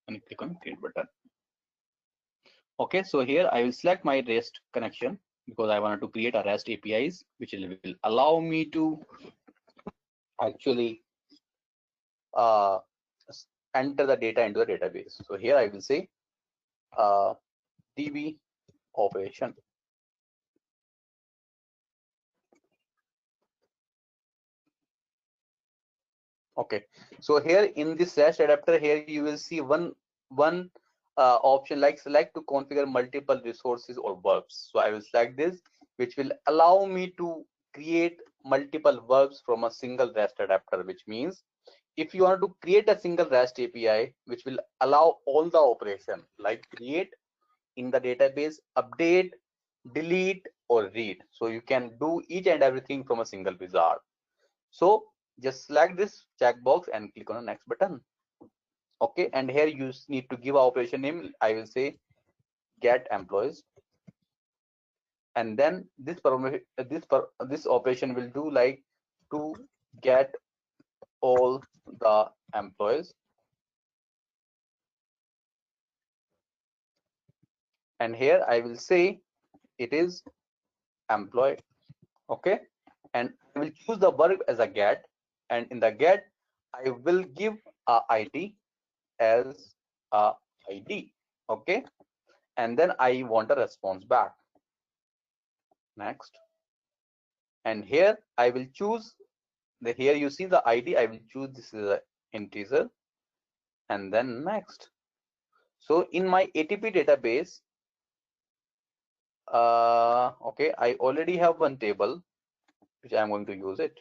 and click on create button. Okay, so here I will select my REST connection because I wanted to create a REST APIs which will allow me to actually enter the data into the database. So here I will say DB operation. Okay, so here in this REST adapter, here you will see one option like select to configure multiple resources or verbs. So I will select this, which will allow me to create multiple verbs from a single REST adapter, which means if you want to create a single REST API, which will allow all the operation like create in the database, update, delete, or read. So you can do each and everything from a single wizard. So just select this checkbox and click on the next button. Okay, and here you need to give a operation name. I will say get employees, and then this operation will do like to get all the employees, and here I will say it is employee. Okay, and I will choose the verb as a get, and in the get I will give a ID as a ID. Okay, and then I want a response back. Next, and here I will choose here you see the ID. I will choose this is an integer, and then next. So in my ATP database, Okay, I already have one table which I'm going to use it.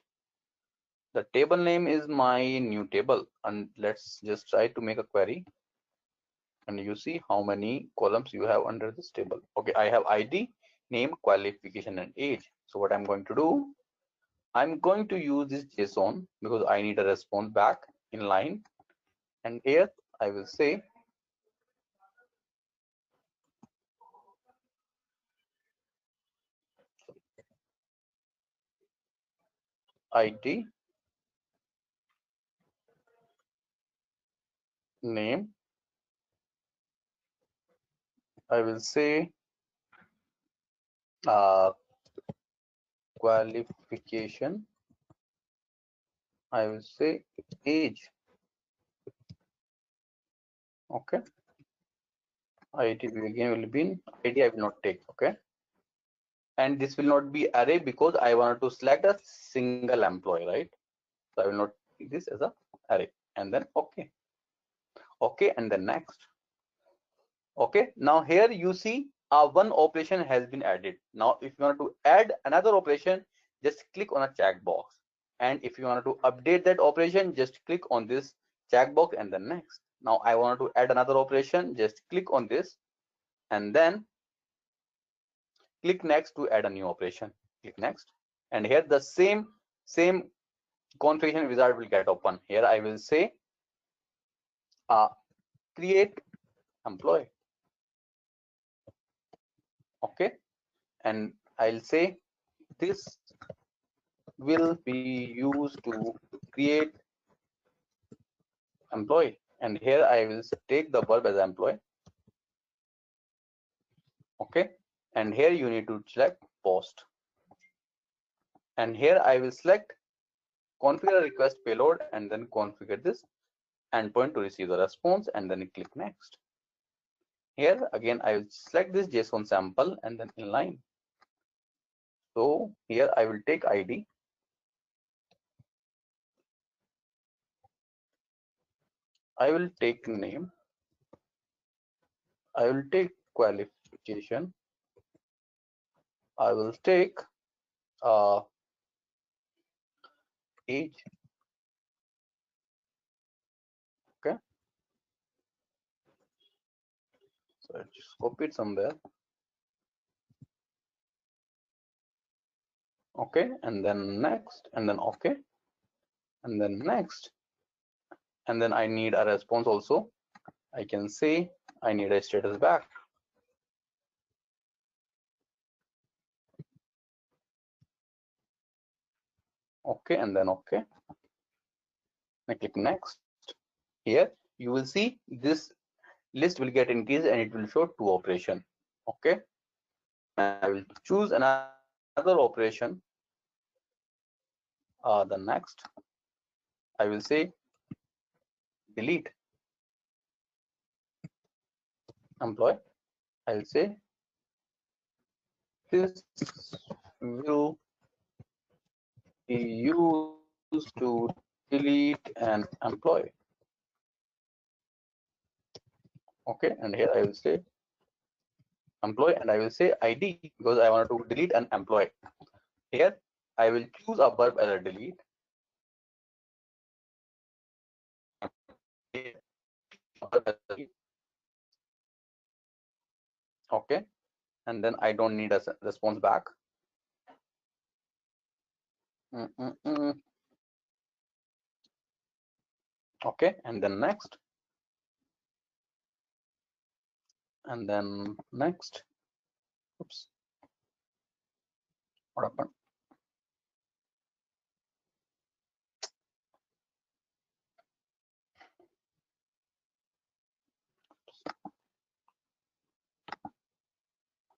The table name is my new table, and let's just try to make a query, and you see how many columns you have under this table. Okay, I have ID, name, qualification, and age. So what I'm going to do, I'm going to use this JSON because I need a response back in line, and here I will say ID, name, I will say qualification, I will say age. Okay, ID again will be in ID, I will not take. Okay, and this will not be array because I want to select a single employee, right? So I will not take this as a array, and then okay, and then next. Okay, now here you see one operation has been added. Now if you want to add another operation, just click on a checkbox, and if you want to update that operation, just click on this checkbox and then next. Now I want to add another operation, just click on this and then click next to add a new operation. Click next, and here the same configuration wizard will get open. Here I will say create employee. Okay, and I'll say this will be used to create employee, and here I will take the verb as employee. Okay, and here you need to select post, and here I will select configure request payload and then configure this endpoint to receive the response, and then click next. Here again I will select this JSON sample and then inline. So here I will take ID, I will take name, I will take qualification, I will take age. Okay, so I just copy it somewhere. Okay, and then next, and then okay, and then next, and then I need a response also. I can say I need a status back. Okay, and then okay. I click next. Here you will see this list will get increased and it will show 2 operation. Okay, I will choose another operation. The next I will say delete employee. I will say this will be used to delete an employee. Okay, and here I will say employee, and I will say ID because I want to delete an employee. Here I will choose a verb as a delete. Okay, and then I don't need a response back. Okay, and then next, and then next. Oops, what happened?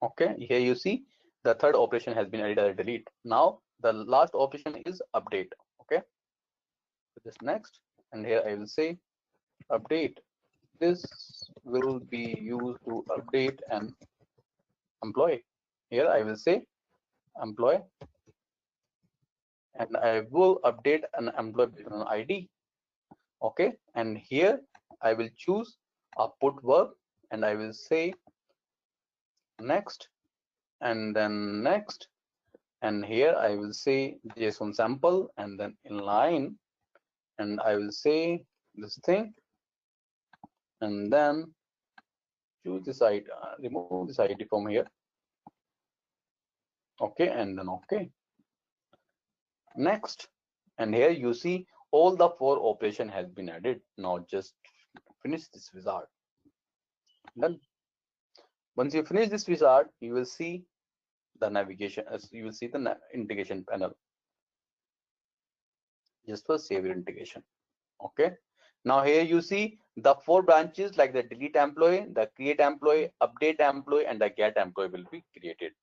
Okay, here you see the third operation has been added as a delete. Now the last operation is update. Okay, so this next, and here I will say update. This will be used to update an employee. Here I will say employee, and I will update an employee based on ID. Okay, and here I will choose a put verb, and I will say next, and then next, and here I will say JSON sample, and then inline, and I will say this thing, and then choose this ID, remove this ID from here. Okay, and then okay. Next, and here you see all the 4 operation has been added. Now just finish this wizard. Done. Once you finish this wizard, you will see the navigation, as you will see the integration panel. Just for save your integration. Okay. Now here you see the 4 branches like the delete employee, the create employee, update employee, and the get employee will be created.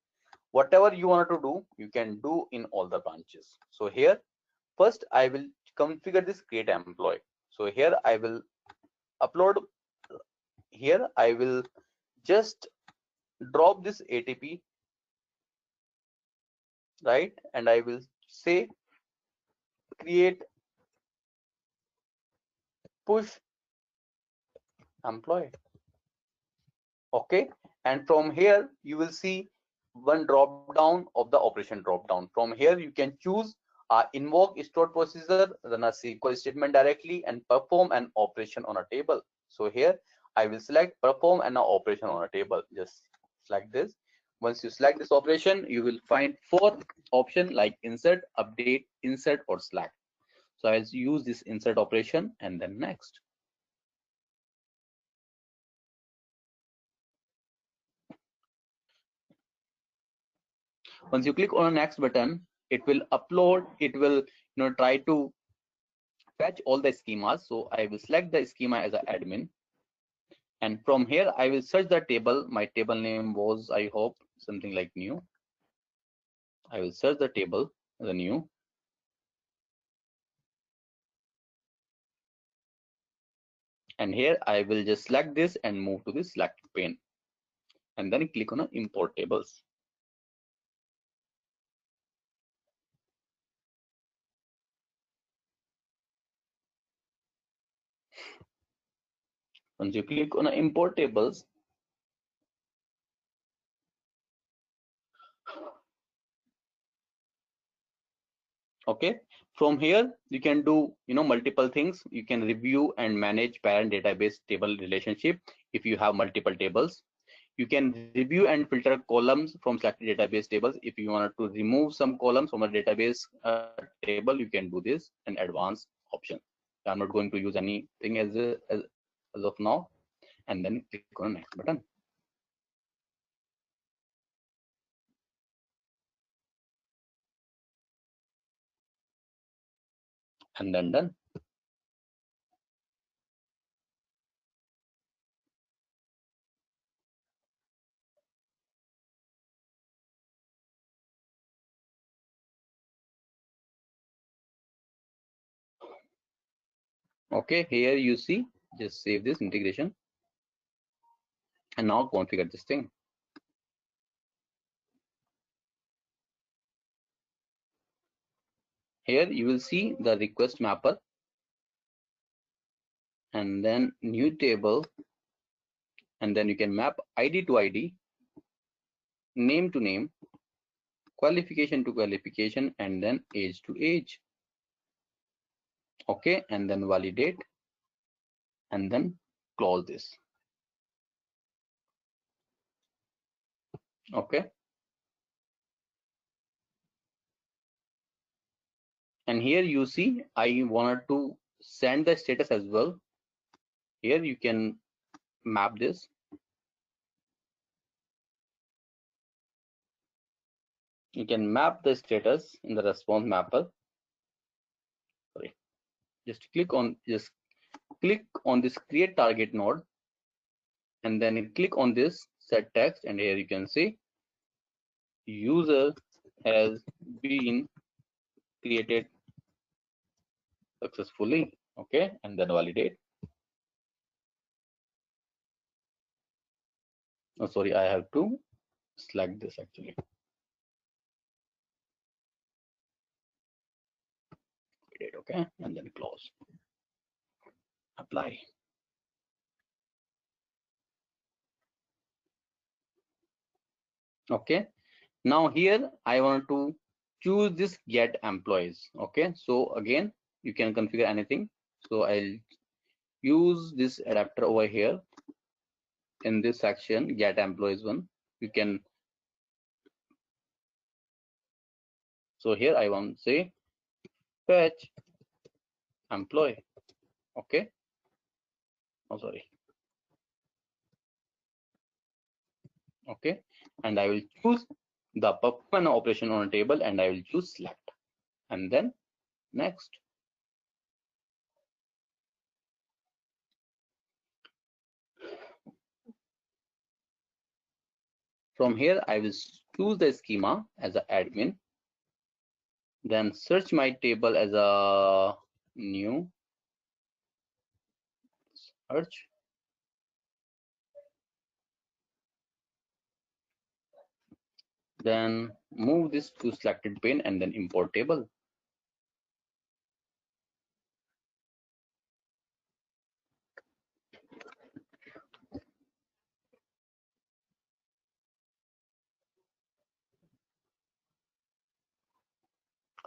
Whatever you want to do, you can do in all the branches. So here, first I will configure this create employee. So here I will upload, here I will just drop this ATP, right? And I will say create push employee. Okay, and from here you will see one drop down of the operation drop down. From here you can choose invoke stored procedure, run a SQL statement directly, and perform an operation on a table. So here I will select perform an operation on a table. Just select this. Once you select this operation, you will find 4 options like insert, update, insert, or select. So I'll use this insert operation, and then next. Once you click on the next button, it will upload, it will try to fetch all the schemas. So I will select the schema as an admin, and from here I will search the table. My table name was, I hope, something like new. I will search the table as a new, and here I will just select this and move to the select pane, and then click on import tables. Once you click on import tables, okay, from here you can do multiple things. You can review and manage parent database table relationship if you have multiple tables. You can review and filter columns from selected database tables. If you wanted to remove some columns from a database table, you can do this in advanced option. I'm not going to use anything as of now, and then click on next button. And then done. Okay, here you see, just save this integration, and now configure this thing. Here you will see the request mapper, and then new table, and then you can map ID to ID, name to name, qualification to qualification, and then age to age. Okay, and then validate, and then close this. Okay, and here you see I wanted to send the status as well. Here you can map this. You can map the status in the response mapper. Sorry, just click on this create target node, and then you click on this set text, and here you can see user has been created successfully. Okay, and then validate. Oh, sorry, I have to select this actually. Okay, and then close, apply. Okay, Now here I want to choose this get employees. Okay, so again you can configure anything. So I'll use this adapter over here in this section, get employees one. You can, so here I want to say fetch employee. Okay, oh sorry. Okay, and I will choose the perform an operation on a table, and I will choose select, and then next. From here I will choose the schema as an admin, then search my table as a new search, then move this to selected pane and then import table.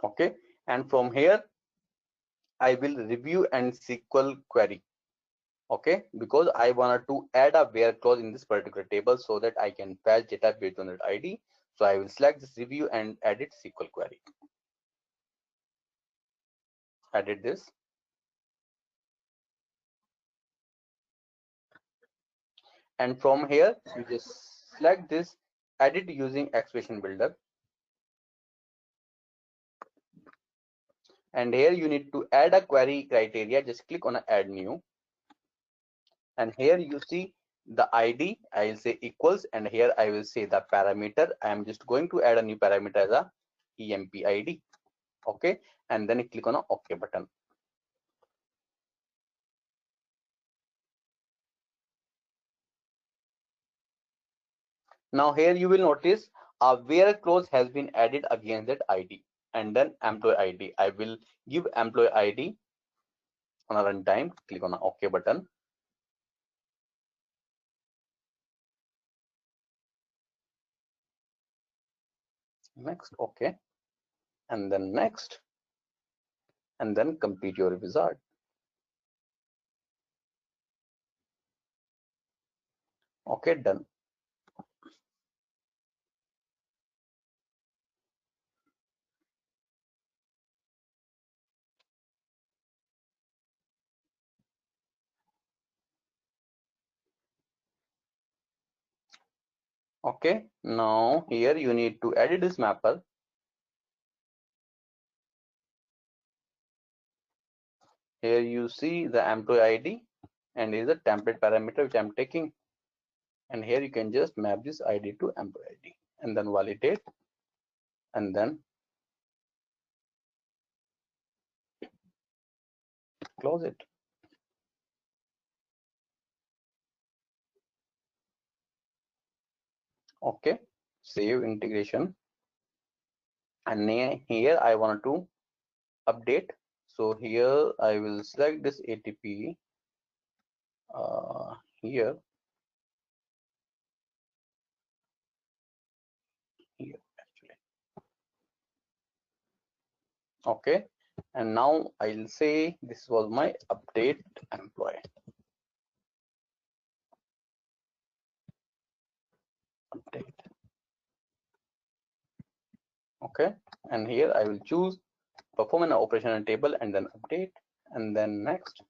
Okay, and from here I will review and SQL query. Okay, because I wanted to add a where clause in this particular table so that I can fetch data based on that ID. So I will select this review and edit SQL query. Edit this. And from here you just select this edit using expression builder. And here you need to add a query criteria. Just click on add new. And here you see the ID, I will say equals, and here I will say the parameter. I am just going to add a new parameter as a emp ID. Okay, and then click on a OK button. Now here you will notice a where clause has been added against that ID, and then employee ID. I will give employee ID on a runtime. Click on a OK button. Next, OK, and then next, and then complete your wizard. Okay, done. Okay, now here you need to edit this mapper. Here you see the employee ID, and is a template parameter which I'm taking, and here you can just map this ID to employee ID and then validate, and then close it. Okay, save integration, and here I want to update. So here I will select this ATP here actually. Okay, and now I'll say this was my update employee. Update. Okay, and here I will choose perform an operation on table and then update, and then next.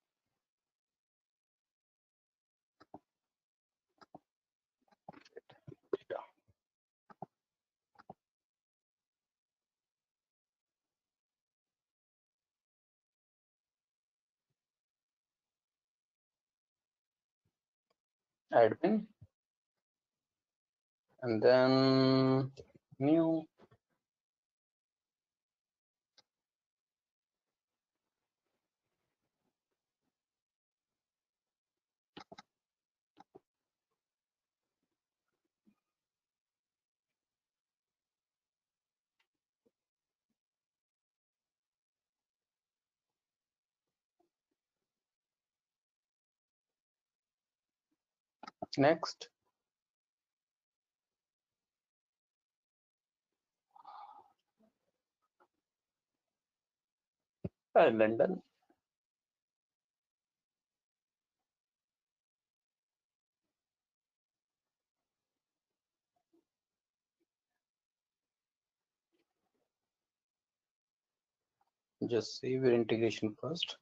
Admin, and then new. Next, London. Just save your integration first.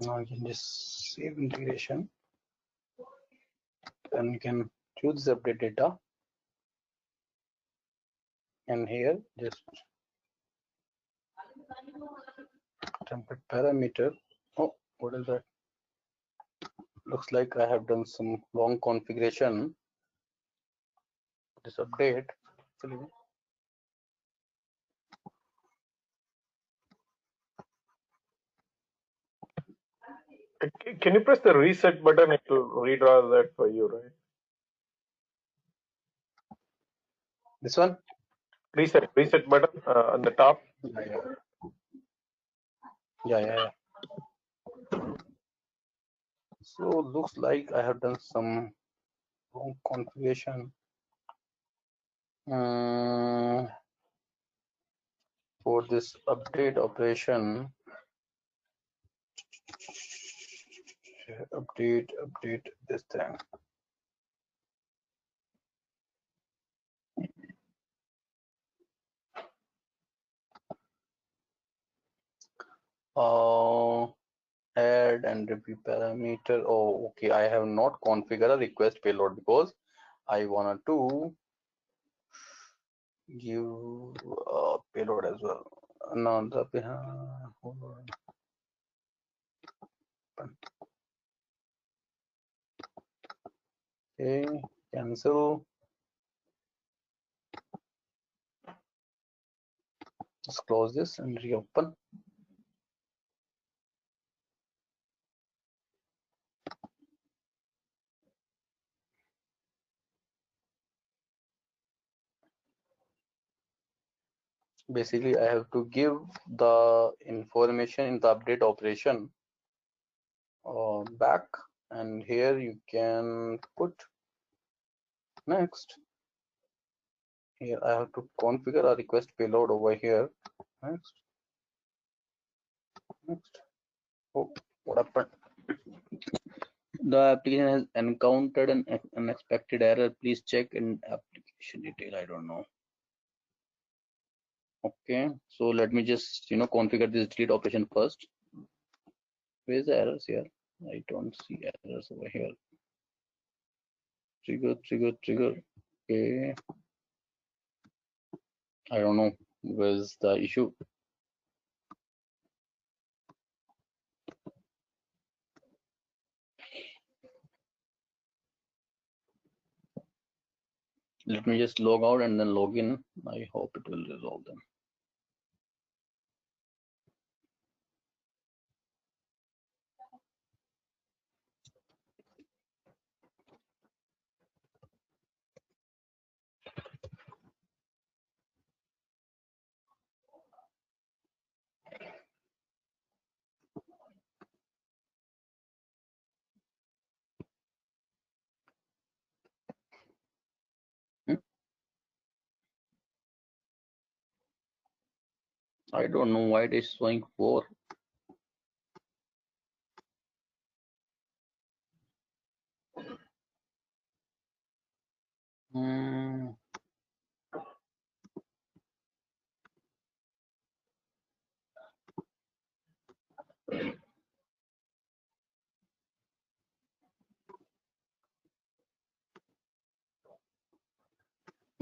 Now you can just save integration, and you can choose the update data, and here just template parameter. Oh, what is that? Looks like I have done some wrong configuration. This update actually. Can you press the reset button? It will redraw that for you, right? This one? Reset button on the top. Yeah. So looks like I have done some wrong configuration. For this update operation, update this thing. Add and review parameter. Oh, okay. I have not configured a request payload because I wanted to give a payload as well. Now the hold on. Okay, cancel. Just close this and reopen. Basically, I have to give the information in the update operation back, and here you can put next. Here I have to configure a request payload over here. Next. Oh, what happened? The application has encountered an unexpected error. Please check in application detail. I don't know. Okay, so let me just configure this delete operation first. Where's the errors here? I don't see errors over here. Trigger. Okay, I don't know where's the issue. Let me just log out and then log in. I hope it will resolve them. I don't know why it is showing 4.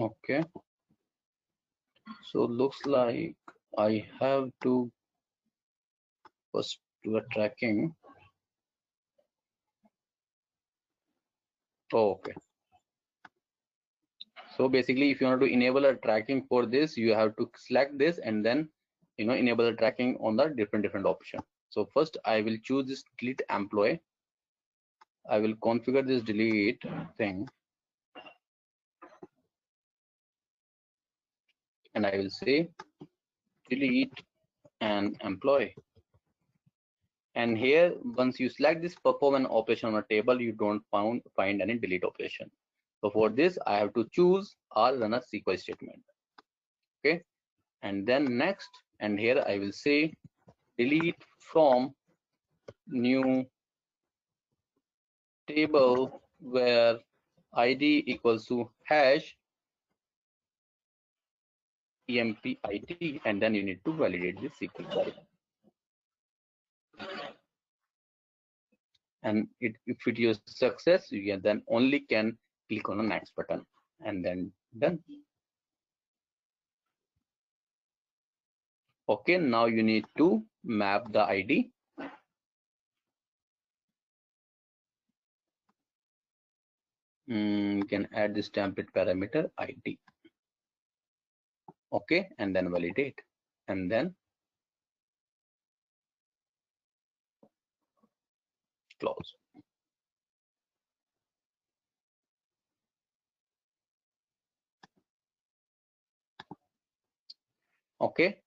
Okay, so looks like I have to first do a tracking. Okay. So basically, if you want to enable a tracking for this, you have to select this and then enable the tracking on the different option. So first I will choose this delete employee. I will configure this delete thing, and I will say delete an employee. And here, once you select this perform an operation on a table, you don't find any delete operation. So for this, I have to choose or run a SQL statement. Okay, and then next, and here I will say delete from new table where ID equals to hash empid, and then you need to validate this SQL query. And if it is success, you can then only can click on the next button and then done. Okay, now you need to map the ID. You can add this template parameter ID. Okay, and then validate, and then close. Okay,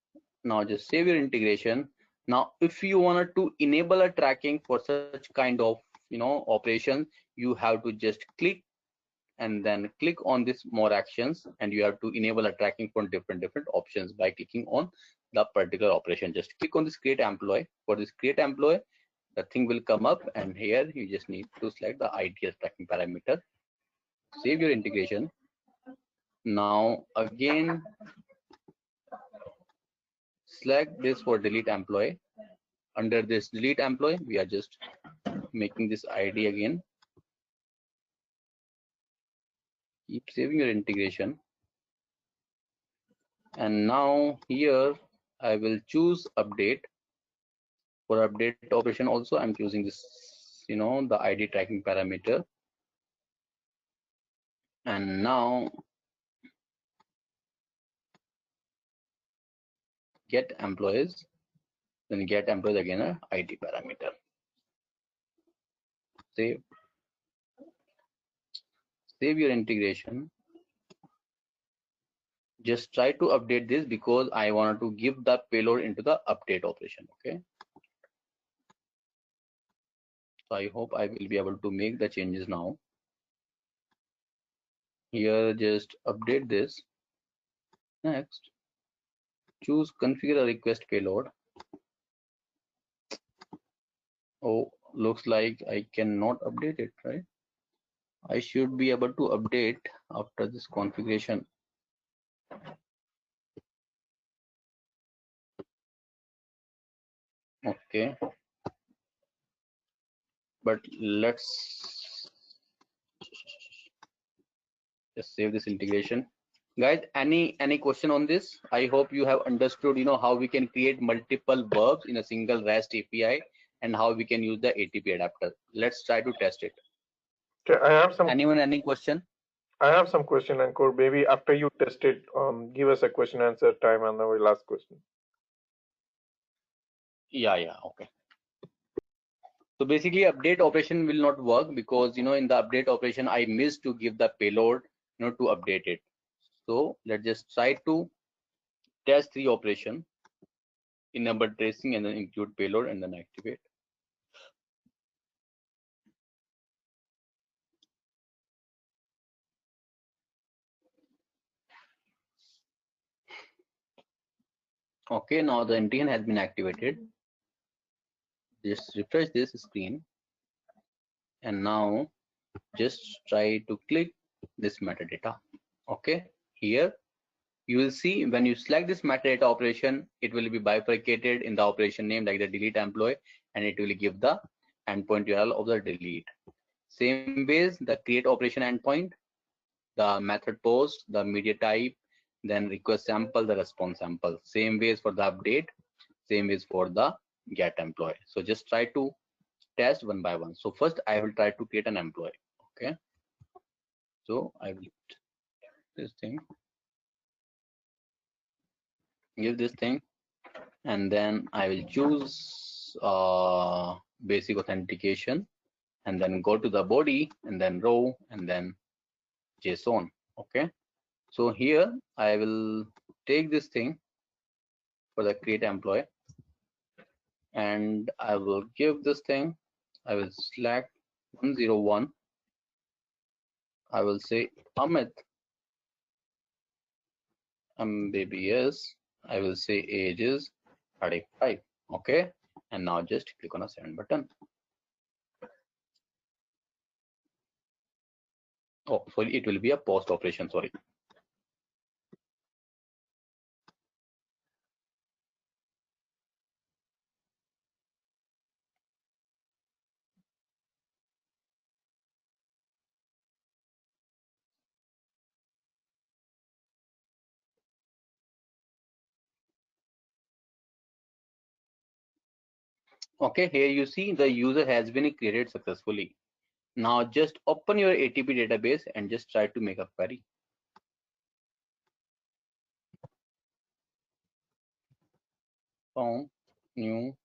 now just save your integration. Now if you wanted to enable a tracking for such kind of operation, you have to just click and then click on this more actions, and you have to enable a tracking for different options by clicking on the particular operation. Just click on this create employee. For this create employee, the thing will come up, and here you just need to select the ITS tracking parameter. Save your integration. Now again select this for delete employee. Under this delete employee, we are just making this ID again. Keep saving your integration. And now here I will choose update. For update operation also, I'm choosing this, the ID tracking parameter. And now get employees, then get employees again a ID parameter. Save your integration. Just try to update this because I wanted to give the payload into the update operation. Okay, so I hope I will be able to make the changes now. Here just update this. Next, choose configure a request payload. Oh, looks like I cannot update it, right? I should be able to update after this configuration. Okay, but let's just save this integration. Guys, any question on this? I hope you have understood how we can create multiple verbs in a single REST API and how we can use the ATP adapter. Let's try to test it. Okay, I have some. Anyone any question? I have some question, Ankur. Maybe after you test it, give us a question answer time, and then we'll ask question. Yeah, okay. So basically update operation will not work because in the update operation I missed to give the payload to update it. So let's just try to test the operation, enable tracing and then include payload and then activate. Okay, now the NTN has been activated. Just refresh this screen, and now just try to click this metadata. Okay, here you will see when you select this metadata operation, it will be bifurcated in the operation name like the delete employee, and it will give the endpoint URL of the delete. Same ways, the create operation endpoint, the method post, the media type, then request sample, the response sample. Same ways for the update, same ways for the get employee. So just try to test one by one. So first I will try to create an employee. Okay, So I will this thing, give this thing, and then I will choose basic authentication, and then go to the body, and then row, and then JSON. Okay, so here I will take this thing for the create employee, and I will give this thing, I will select 101, I will say Amit MBBS, I will say age is 35. Okay, and now just click on a send button. Oh, sorry, it will be a post operation, sorry. Okay, here you see the user has been created successfully. Now just open your ATP database and just try to make a query. Found new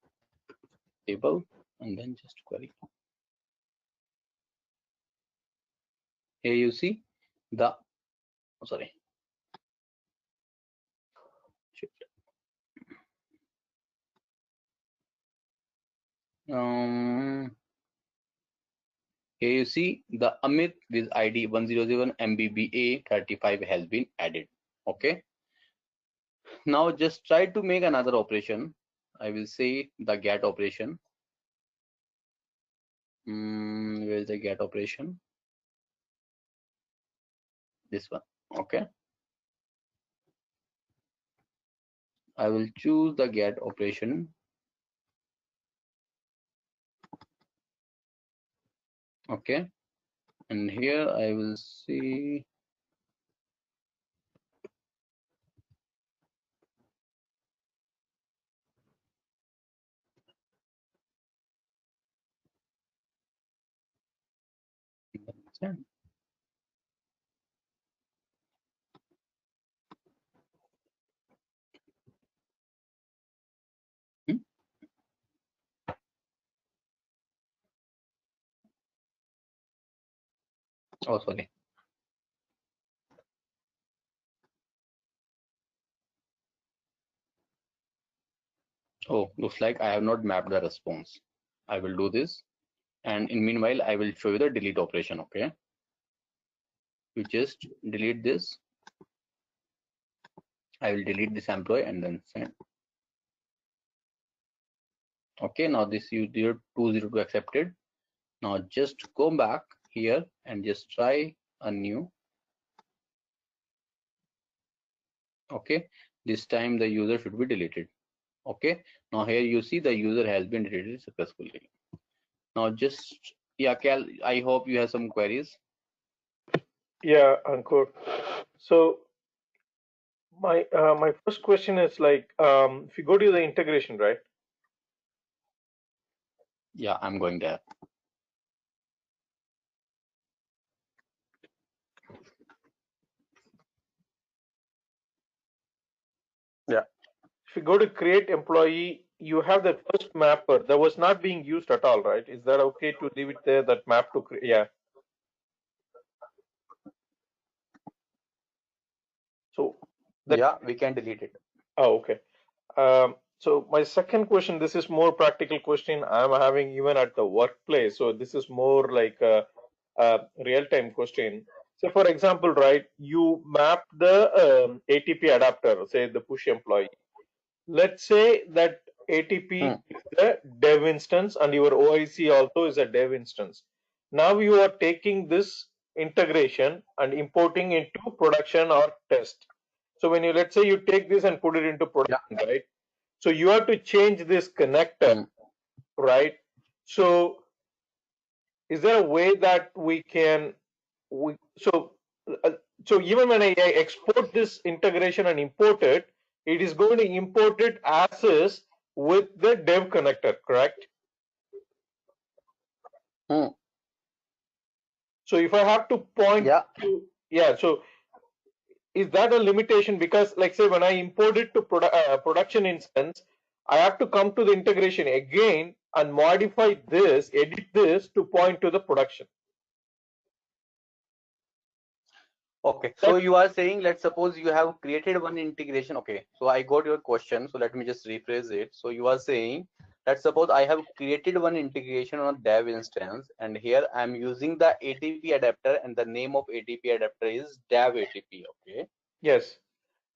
table and then just query. Here you see the, sorry. Shit. Here you see the Amit with ID 107 MBBA 35 has been added. Okay. Now just try to make another operation. I will say the get operation. Where is the get operation? This one. Okay. I will choose the get operation. Okay. And here I will see oh, sorry. Oh, looks like I have not mapped the response. I will do this. And in meanwhile, I will show you the delete operation. Okay. You just delete this. I will delete this employee and then send. Okay. Now this user 202 accepted. Now just go back here and just try a new. Okay. This time the user should be deleted. Okay. Now here you see the user has been deleted successfully. Now just, yeah, Cal, I hope you have some queries. Yeah, Ankur. So my first question is like, if you go to the integration, right? Yeah, I'm going there. Yeah. If you go to create employee, you have the first mapper that was not being used at all, right? Is that okay to leave it there? That map to create? Yeah. So that, Yeah, we can delete it. oh, okay. So my second question, this is more practical question I'm having even at the workplace. So this is more like a real-time question. So for example, right, you map the ATP adapter, say the push employee. Let's say that ATP is the dev instance and your OIC also is a dev instance. Now you are taking this integration and importing into production or test. So when you, let's say you take this and put it into production, right? So you have to change this connector, right? So is there a way that we can, uh, so even when I export this integration and import it, it is going to import it as is with the dev connector, correct? So if I have to point Yeah. to, yeah, so is that a limitation? Because like say when I import it to production instance, I have to come to the integration again and modify this, edit this to point to the production. Okay, so you are saying, let's suppose you have created one integration. Okay, so I got your question, so let me just rephrase it. So you are saying, let's suppose I have created one integration on a dev instance, and here I'm using the ATP adapter, and the name of ATP adapter is dev ATP. Okay, Yes.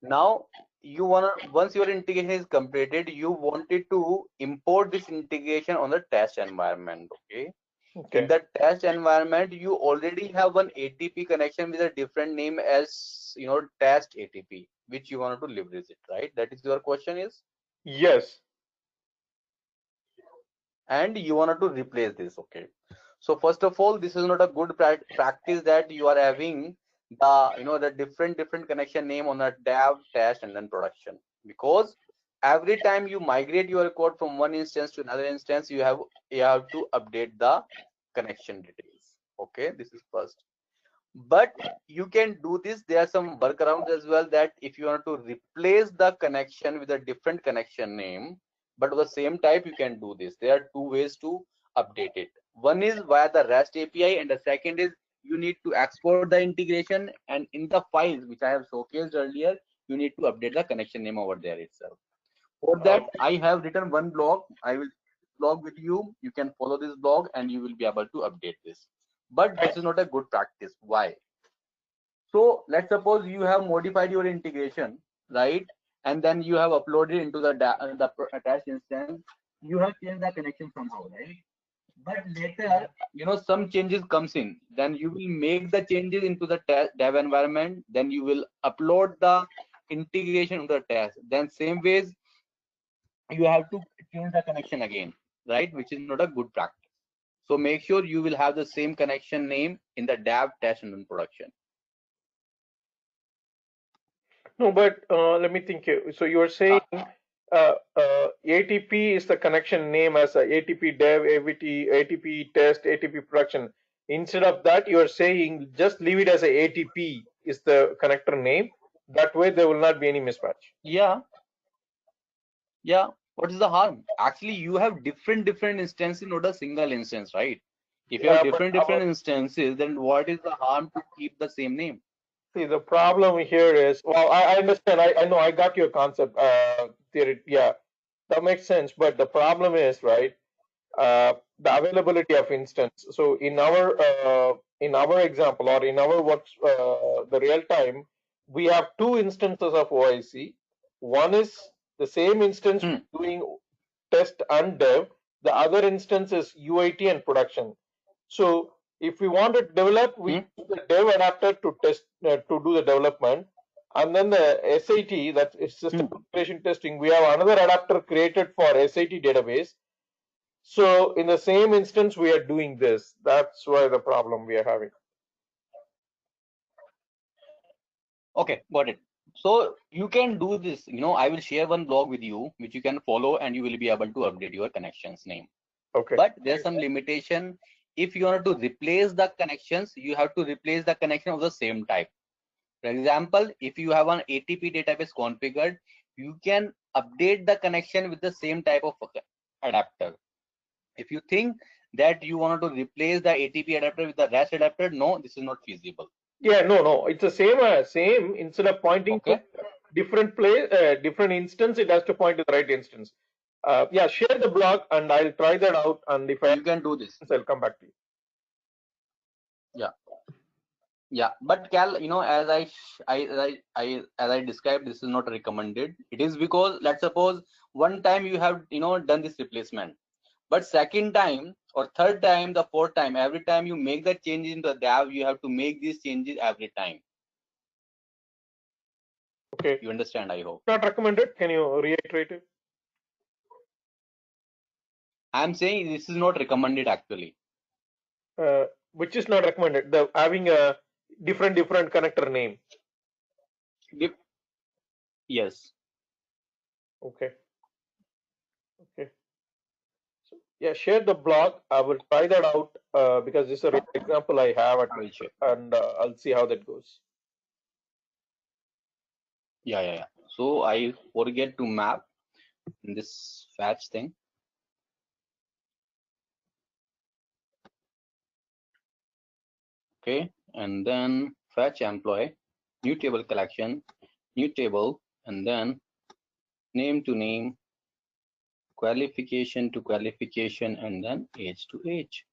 now you wanna, once your integration is completed, you wanted to import this integration on the test environment. Okay, in Okay. the test environment, you already have one ATP connection with a different name as, test ATP, which you wanted to leverage it, right? That is your question is, Yes. and you wanted to replace this. Okay, so first of all, this is not a good practice that you are having the different connection name on a dev, test, and then production, because every time you migrate your code from one instance to another instance, you have to update the connection details. Okay, this is first. But you can do this. There are some workarounds as well, that if you want to replace the connection with a different connection name but of the same type, you can do this. There are two ways to update it. One is via the REST API, and the second is you need to export the integration, and in the files which I have showcased earlier, you need to update the connection name over there itself. For that, I have written one blog. I will blog with you. You can follow this blog and you will be able to update this. But this is not a good practice. Why? So let's suppose you have modified your integration, right? And then you have uploaded into the attached instance. You have changed the connection somehow, right? But later, some changes comes in. Then you will make the changes into the dev environment. Then you will upload the integration of the test. Then same ways, you have to change the connection again, right? Which is not a good practice. So make sure you will have the same connection name in the dev, test, and then production. No, but let me think here. So you are saying ATP is the connection name as a ATP dev, ATP test, ATP production. Instead of that, you are saying just leave it as a ATP is the connector name. That way, there will not be any mismatch. Yeah. What is the harm? Actually, you have different instances, not a single instance, right? If you have But different instances, then what is the harm to keep the same name? see, the problem here is, well, I understand. I know I got your concept. Theory, yeah, that makes sense. But the problem is, right? The availability of instance. So in our example or in our works, the real time, we have two instances of OIC. One is the same instance doing test and dev. The other instance is UAT and production. So if we want to develop, we use the dev adapter to test to do the development, and then the SIT, that is system integration testing. We have another adapter created for SIT database. So in the same instance, we are doing this. That's why the problem we are having. Okay, got it. So you can do this. I will share one blog with you, which you can follow, and you will be able to update your connections name. Okay. But there's some limitation. If you want to replace the connections, you have to replace the connection of the same type. For example, if you have an ATP database configured, you can update the connection with the same type of adapter. If you think that you want to replace the ATP adapter with the REST adapter, no, this is not feasible. Yeah, no, it's the same. Instead of pointing to different place, different instance, it has to point to the right instance. Yeah, share the blog and I'll try that out. And if you can do this, I'll come back to you. Yeah, but Cal, as I described, this is not recommended. It is because, let's suppose one time you have done this replacement, but second time or third time, the fourth time, every time you make the changes in the dev, you have to make these changes every time. Okay. You understand, I hope. Not recommended. Can you reiterate it? I'm saying this is not recommended actually. Which is not recommended? The having a different connector name. Yes. Okay. Okay. Yeah, share the blog. I will try that out because this is a real example I have at I will share. and I'll see how that goes. Yeah. So I forget to map in this fetch thing. Okay, and then fetch employee, new table collection, new table, and then name to name, qualification to qualification, and then age to age.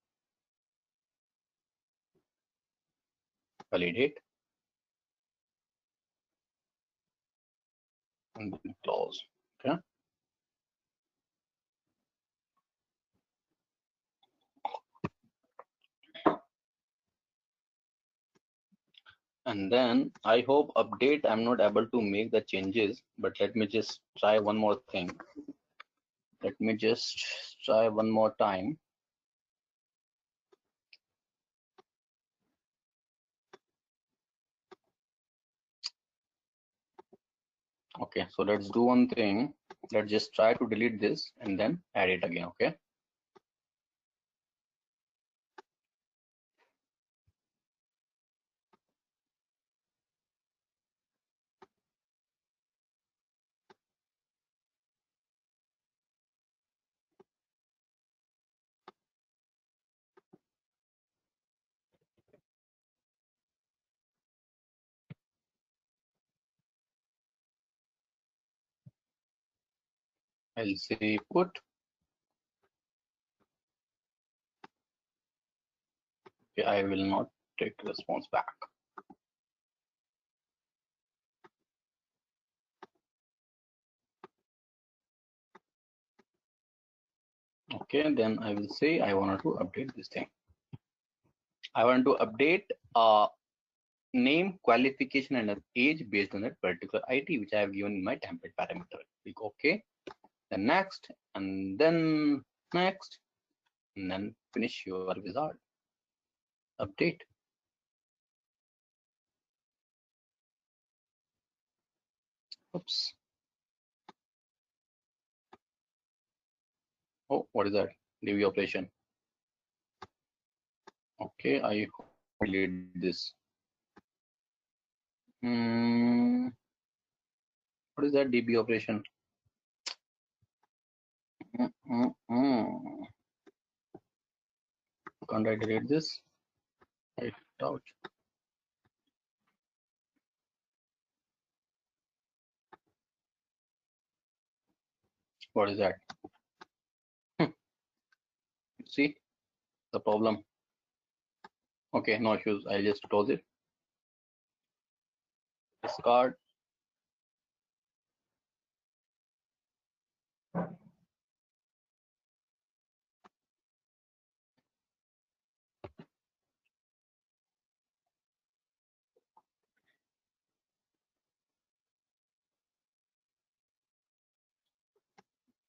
Validate and then close. Okay. And then I hope update I'm not able to make the changes, but let me just try one more thing. Let me just try one more time. Okay, so let's do one thing. Let's just try to delete this and then add it again. Okay. I'll say put. Okay, I will not take response back. Okay, then I will say I wanted to update this thing. I want to update name, qualification, and an age based on that particular ID which I have given in my template parameter. Click OK. Then next, and then next, and then finish your wizard. Update. Oops. Oh, what is that? DB operation. Okay, I delete this. What is that DB operation? Can't I delete this? Right out. What is that? See the problem. Okay, no issues. I'll just close it. Discard.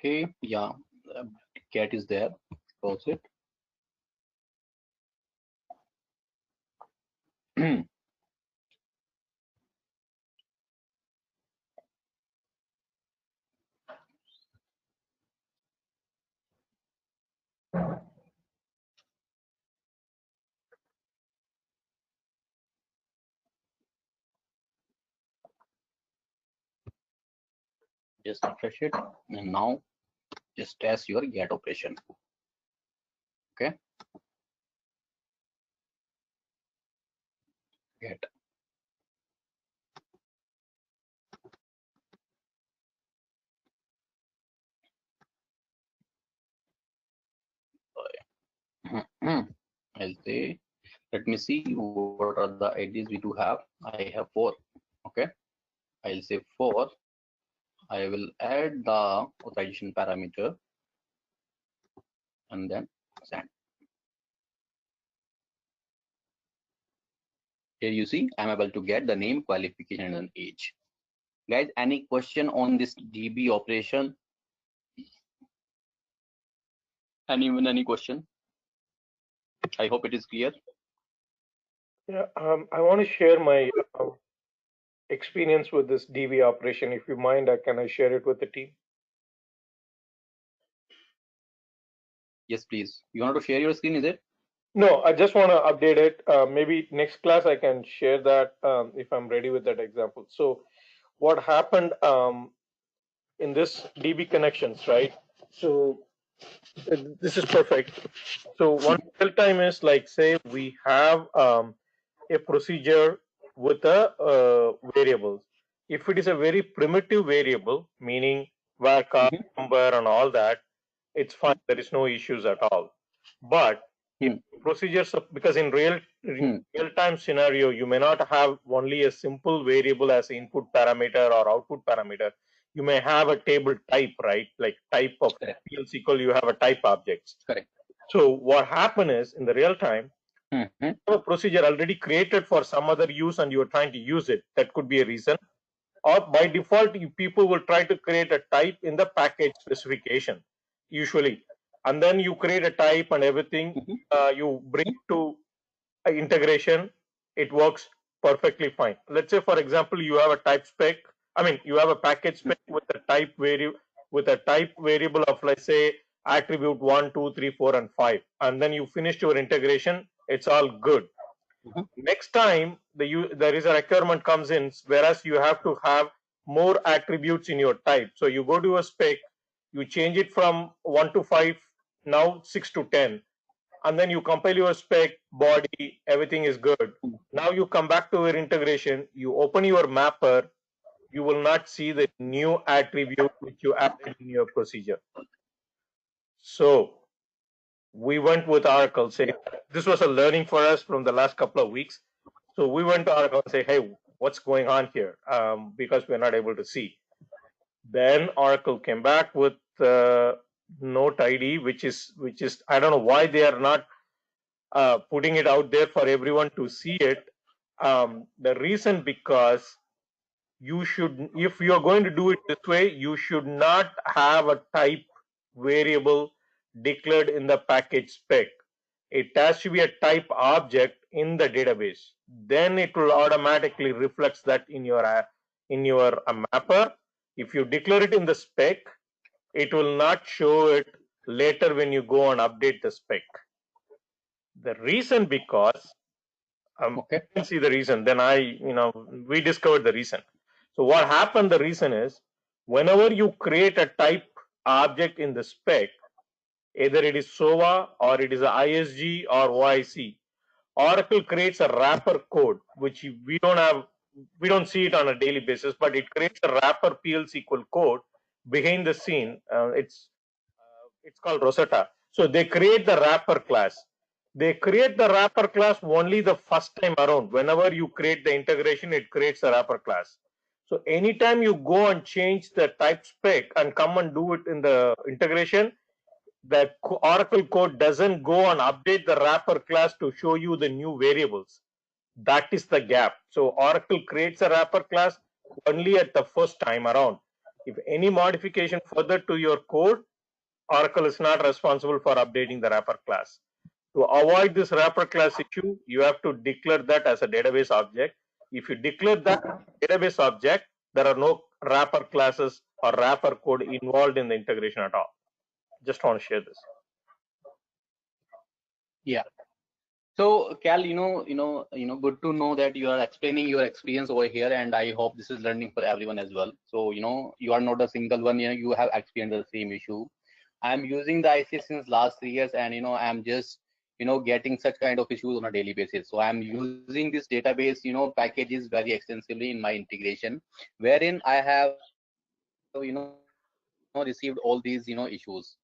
Okay, yeah, cat is there. Close it. Just refresh it, and now just test your get operation. Okay, get. I'll say, let me see what are the IDs we do have. I have 4. Okay, I'll say 4. I will add the authorization parameter and then send. Here you see I'm able to get the name, qualification, and age. Guys, any question on this DB operation? Anyone, any question? I hope it is clear. Yeah, I want to share my experience with this DB operation. If you mind, can I share it with the team? Yes, please. You want to share your screen, is it? No, I just want to update it. Maybe next class I can share that if I'm ready with that example. So what happened in this DB connections, right? So this is perfect. So one real time is like, say we have a procedure with a variables. If it is a very primitive variable, meaning varchar number and all that, it's fine. There is no issues at all. But if procedures, because in real time scenario, you may not have only a simple variable as input parameter or output parameter. You may have a table type, right? Like type of Correct. PL SQL, you have a type objects. Correct. So what happen is in the real time, you have a procedure already created for some other use and you are trying to use it. That could be a reason. Or by default, people will try to create a type in the package specification, usually. And then you create a type and everything, you bring to integration, it works perfectly fine. Let's say, for example, you have a type spec. I mean, you have a package spec with a type variable of, let's say, attribute 1, 2, 3, 4, and 5, and then you finished your integration. It's all good. Next time there is a requirement comes in, whereas you have to have more attributes in your type. So you go to a spec, you change it from 1 to 5, now 6 to 10. And then you compile your spec, body, everything is good. Now you come back to your integration, you open your mapper, you will not see the new attribute which you added in your procedure. So we went with Oracle, say this was a learning for us from the last couple of weeks. So we went to Oracle and say, hey, what's going on here? Because we're not able to see. Then Oracle came back with Note ID, which is I don't know why they are not putting it out there for everyone to see it. The reason because you should, if you are going to do it this way, you should not have a type variable declared in the package spec. It has to be a type object in the database. Then it will automatically reflects that in your mapper. If you declare it in the spec, it will not show it later when you go and update the spec. The reason because you can see the reason. Then we discovered the reason. So what happened? The reason is whenever you create a type object in the spec, either it is SOA or it is a ISG or OIC, Oracle creates a wrapper code which we don't see it on a daily basis, but it creates a wrapper PL SQL code behind the scene. It's called Rosetta. So they create the wrapper class. They create the wrapper class only the first time around. Whenever you create the integration, it creates a wrapper class. So anytime you go and change the type spec and come and do it in the integration, the Oracle code doesn't go and update the wrapper class to show you the new variables. That is the gap. So Oracle creates a wrapper class only at the first time around. If any modification further to your code, Oracle is not responsible for updating the wrapper class. To avoid this wrapper class issue, you have to declare that as a database object. If you declare that database object, there are no wrapper classes or wrapper code involved in the integration at all. Just want to share this. Yeah. So Cal, good to know that you are explaining your experience over here, and I hope this is learning for everyone as well. So you are not a single one. You have experienced the same issue. I'm using the ICS since last 3 years, and I'm just getting such kind of issues on a daily basis. So I'm using this database packages very extensively in my integration, wherein I have received all these issues.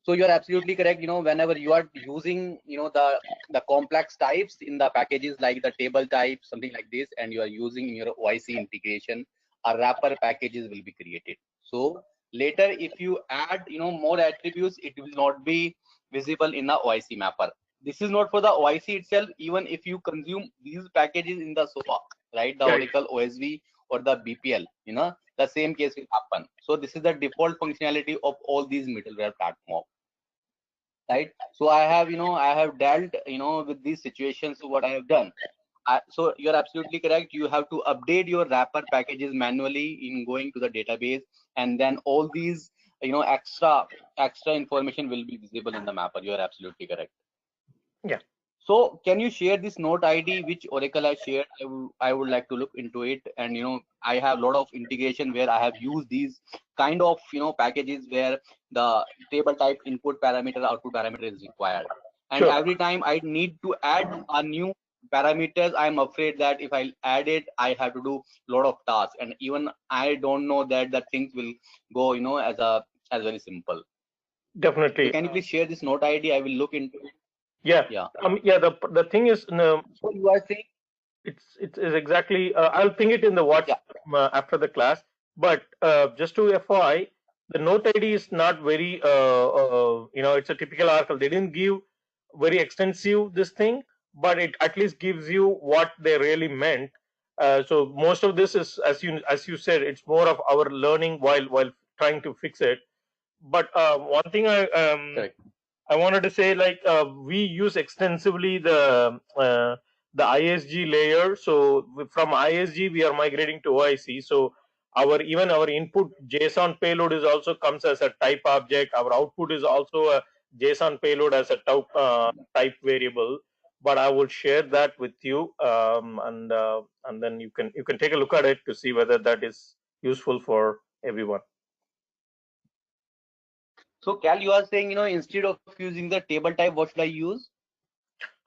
So you're absolutely correct. Whenever you are using the complex types in the packages like the table type, something like this, and you are using in your OIC integration, a wrapper packages will be created. So later, if you add more attributes, it will not be visible in the OIC mapper. This is not for the OIC itself. Even if you consume these packages in the SOA, right, the Oracle OSV or the BPL, the same case will happen. So this is the default functionality of all these middleware platforms, right? So I have dealt with these situations. So what I have done, so you're absolutely correct. You have to update your wrapper packages manually in going to the database, and then all these extra information will be visible in the mapper. You are absolutely correct. Yeah. So can you share this node ID which Oracle has shared? I would like to look into it. And I have a lot of integration where I have used these kind of packages where the table type input parameter, output parameter is required. And Sure. every time I need to add a new parameters, I'm afraid that if I add it, I have to do a lot of tasks. And even I don't know that the things will go, as very simple. Definitely. So can you please share this node ID? I will look into it. Yeah. Yeah. The thing is, So you are saying it's exactly. I'll ping it in the WhatsApp after the class. But just to FYI, the note ID is not very. It's a typical Oracle. They didn't give very extensive this thing, but it at least gives you what they really meant. So most of this is, as you said, it's more of our learning while trying to fix it. But one thing correct. I wanted to say, like, we use extensively the ISG layer. So from ISG, we are migrating to OIC. So our input JSON payload is also comes as a type object. Our output is also a JSON payload as a type variable. But I will share that with you, and then you can take a look at it to see whether that is useful for everyone. So Cal, you are saying, instead of using the table type, what should I use?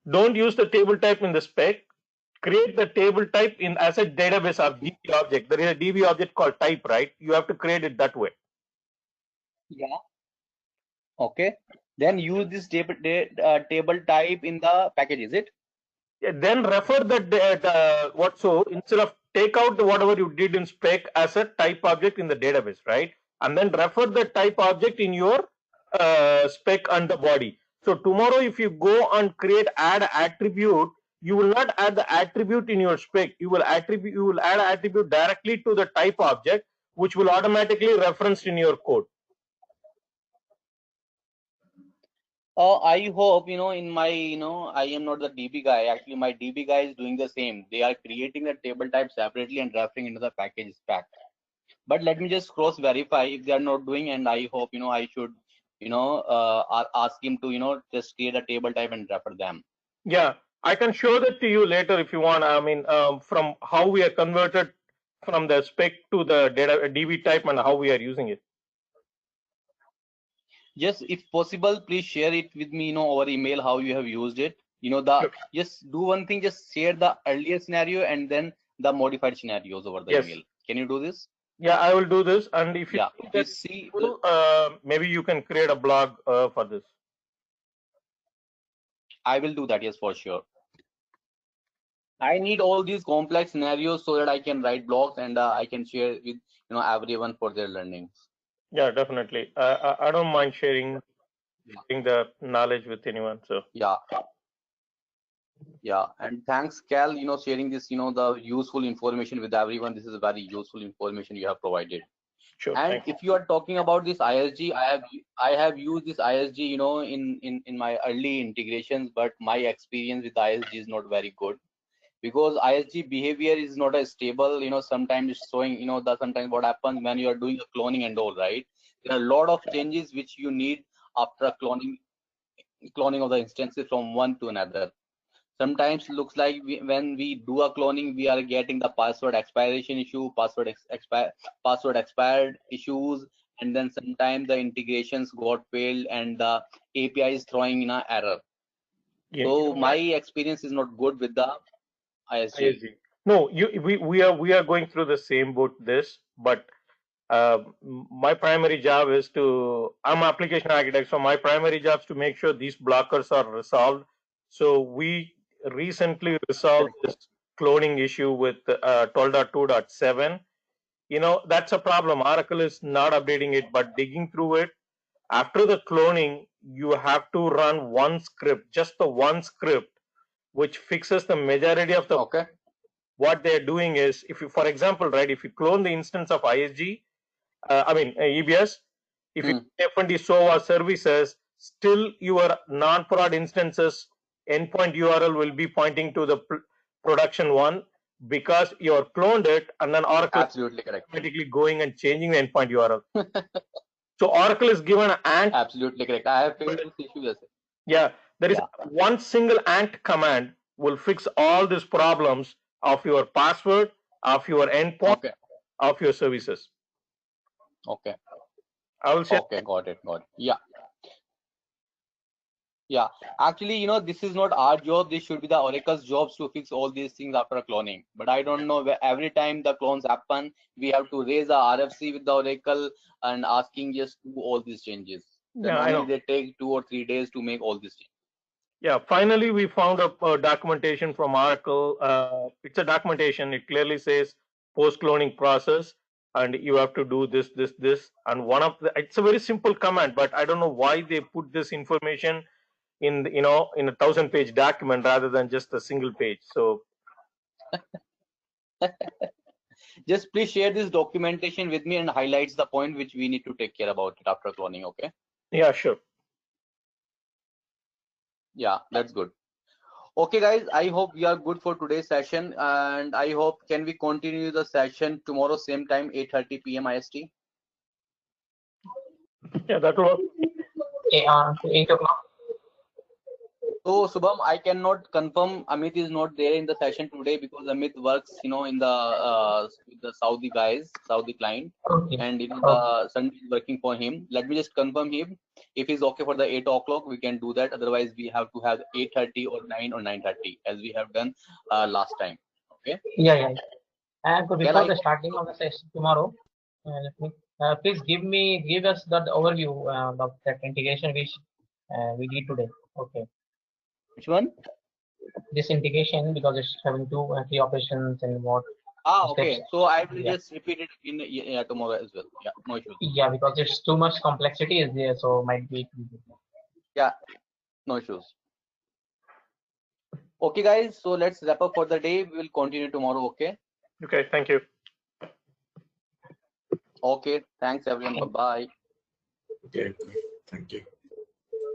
Don't use the table type in the spec. Create the table type in as a database of DB object. There is a DB object called type, right? You have to create it that way. Yeah. Okay. Then use this table type in the package, is it? Yeah, then refer that so instead of take out whatever you did in spec as a type object in the database, right? And then refer the type object in your spec and the body. So tomorrow, if you go and add attribute, you will not add the attribute in your spec. You will add attribute directly to the type object, which will automatically referenced in your code. I hope, in my, I am not the DB guy. Actually, my DB guy is doing the same. They are creating the table type separately and referring into the package spec. But let me just cross verify if they are not doing, and I hope, I should, ask him to, just create a table type and refer them. Yeah, I can show that to you later if you want. I mean, from how we are converted from the spec to the data DB type and how we are using it. Just if possible, please share it with me, over email how you have used it. Just do one thing, just share the earlier scenario and then the modified scenarios over the email. Can you do this? Yeah, I will do this. And if you see, maybe you can create a blog for this. I will do that, yes, for sure. I need all these complex scenarios so that I can write blogs and I can share with everyone for their learnings. Yeah, definitely. I don't mind sharing the knowledge with anyone. So yeah, and thanks, Cal, sharing this, the useful information with everyone. This is a very useful information you have provided. Sure. And if you are talking about this ISG, I have used this ISG, in my early integrations, but my experience with ISG is not very good because ISG behavior is not as stable. Sometimes it's showing, sometimes what happens when you are doing a cloning and all, right? There are a lot of changes which you need after cloning of the instances from one to another. Sometimes looks like when we do a cloning, we are getting the password expiration issue, password expired issues, and then sometimes the integrations got failed and the API is throwing in an error. So my experience is not good with the ISG. No, we are going through the same boat. But my primary job is I'm application architect, so my primary job is to make sure these blockers are resolved. So we recently resolved this cloning issue with 12.2.7. That's a problem. Oracle is not updating it, but digging through it. After the cloning, you have to run one script, just the one script, which fixes the majority of the. Okay. What they're doing is, if you, for example, right, if you clone the instance of ISG, EBS, if you FND SOA services, still your non-prod instances endpoint URL will be pointing to the production one because you cloned it, and then Oracle absolutely correct automatically going and changing the endpoint URL. So Oracle is given an ANT. Absolutely correct. I have faced this issue as well. Yeah, there is one single ANT command will fix all these problems of your password, of your endpoint, Okay. of your services. Okay. I will say. Okay. Got it. Yeah. Yeah. Actually, you know, this is not our job. This should be the Oracle's jobs to fix all these things after cloning. But I don't know where every time the clones happen, we have to raise a RFC with the Oracle and asking just do all these changes. Then Yeah, I only know. they take 2 or 3 days to make all these changes. Yeah, finally we found a documentation from Oracle. It's a documentation. It clearly says post-cloning process, and you have to do this, this, this. And one of the, it's a very simple command, but I don't know why they put this information in, in a 1,000-page document rather than just a single page. So Just please share this documentation with me and highlights the point which we need to take care about it after cloning. Okay. yeah, sure. Yeah, that's good. Okay, guys, I hope we are good for today's session, and I hope can we continue the session tomorrow same time 8:30 p.m. IST. Yeah, that will work. 8 o'clock. So Subham, I cannot confirm Amit is not there in the session today because Amit works, you know, in the with the Saudi guys, Saudi client, Okay. and you know the Sunday is working for him. Let me just confirm him. If he's okay for the 8 o'clock, we can do that. Otherwise, we have to have 8:30 or 9 or 9:30 as we have done last time. Okay. Yeah. And Well, before the starting of the session tomorrow, let me, please give us that overview of that integration which we did today. Okay. Which one? This integration, because it's having 2 and 3 operations and what Okay. steps. So I will Yeah. just repeat it in tomorrow as well. Yeah, no issues. Yeah, because it's too much complexity is there, so might be. Yeah, no issues. Okay, guys. So let's wrap up for the day. We will continue tomorrow. Okay. Okay, thank you. Okay. Thanks, everyone. Bye bye. Okay, thank you.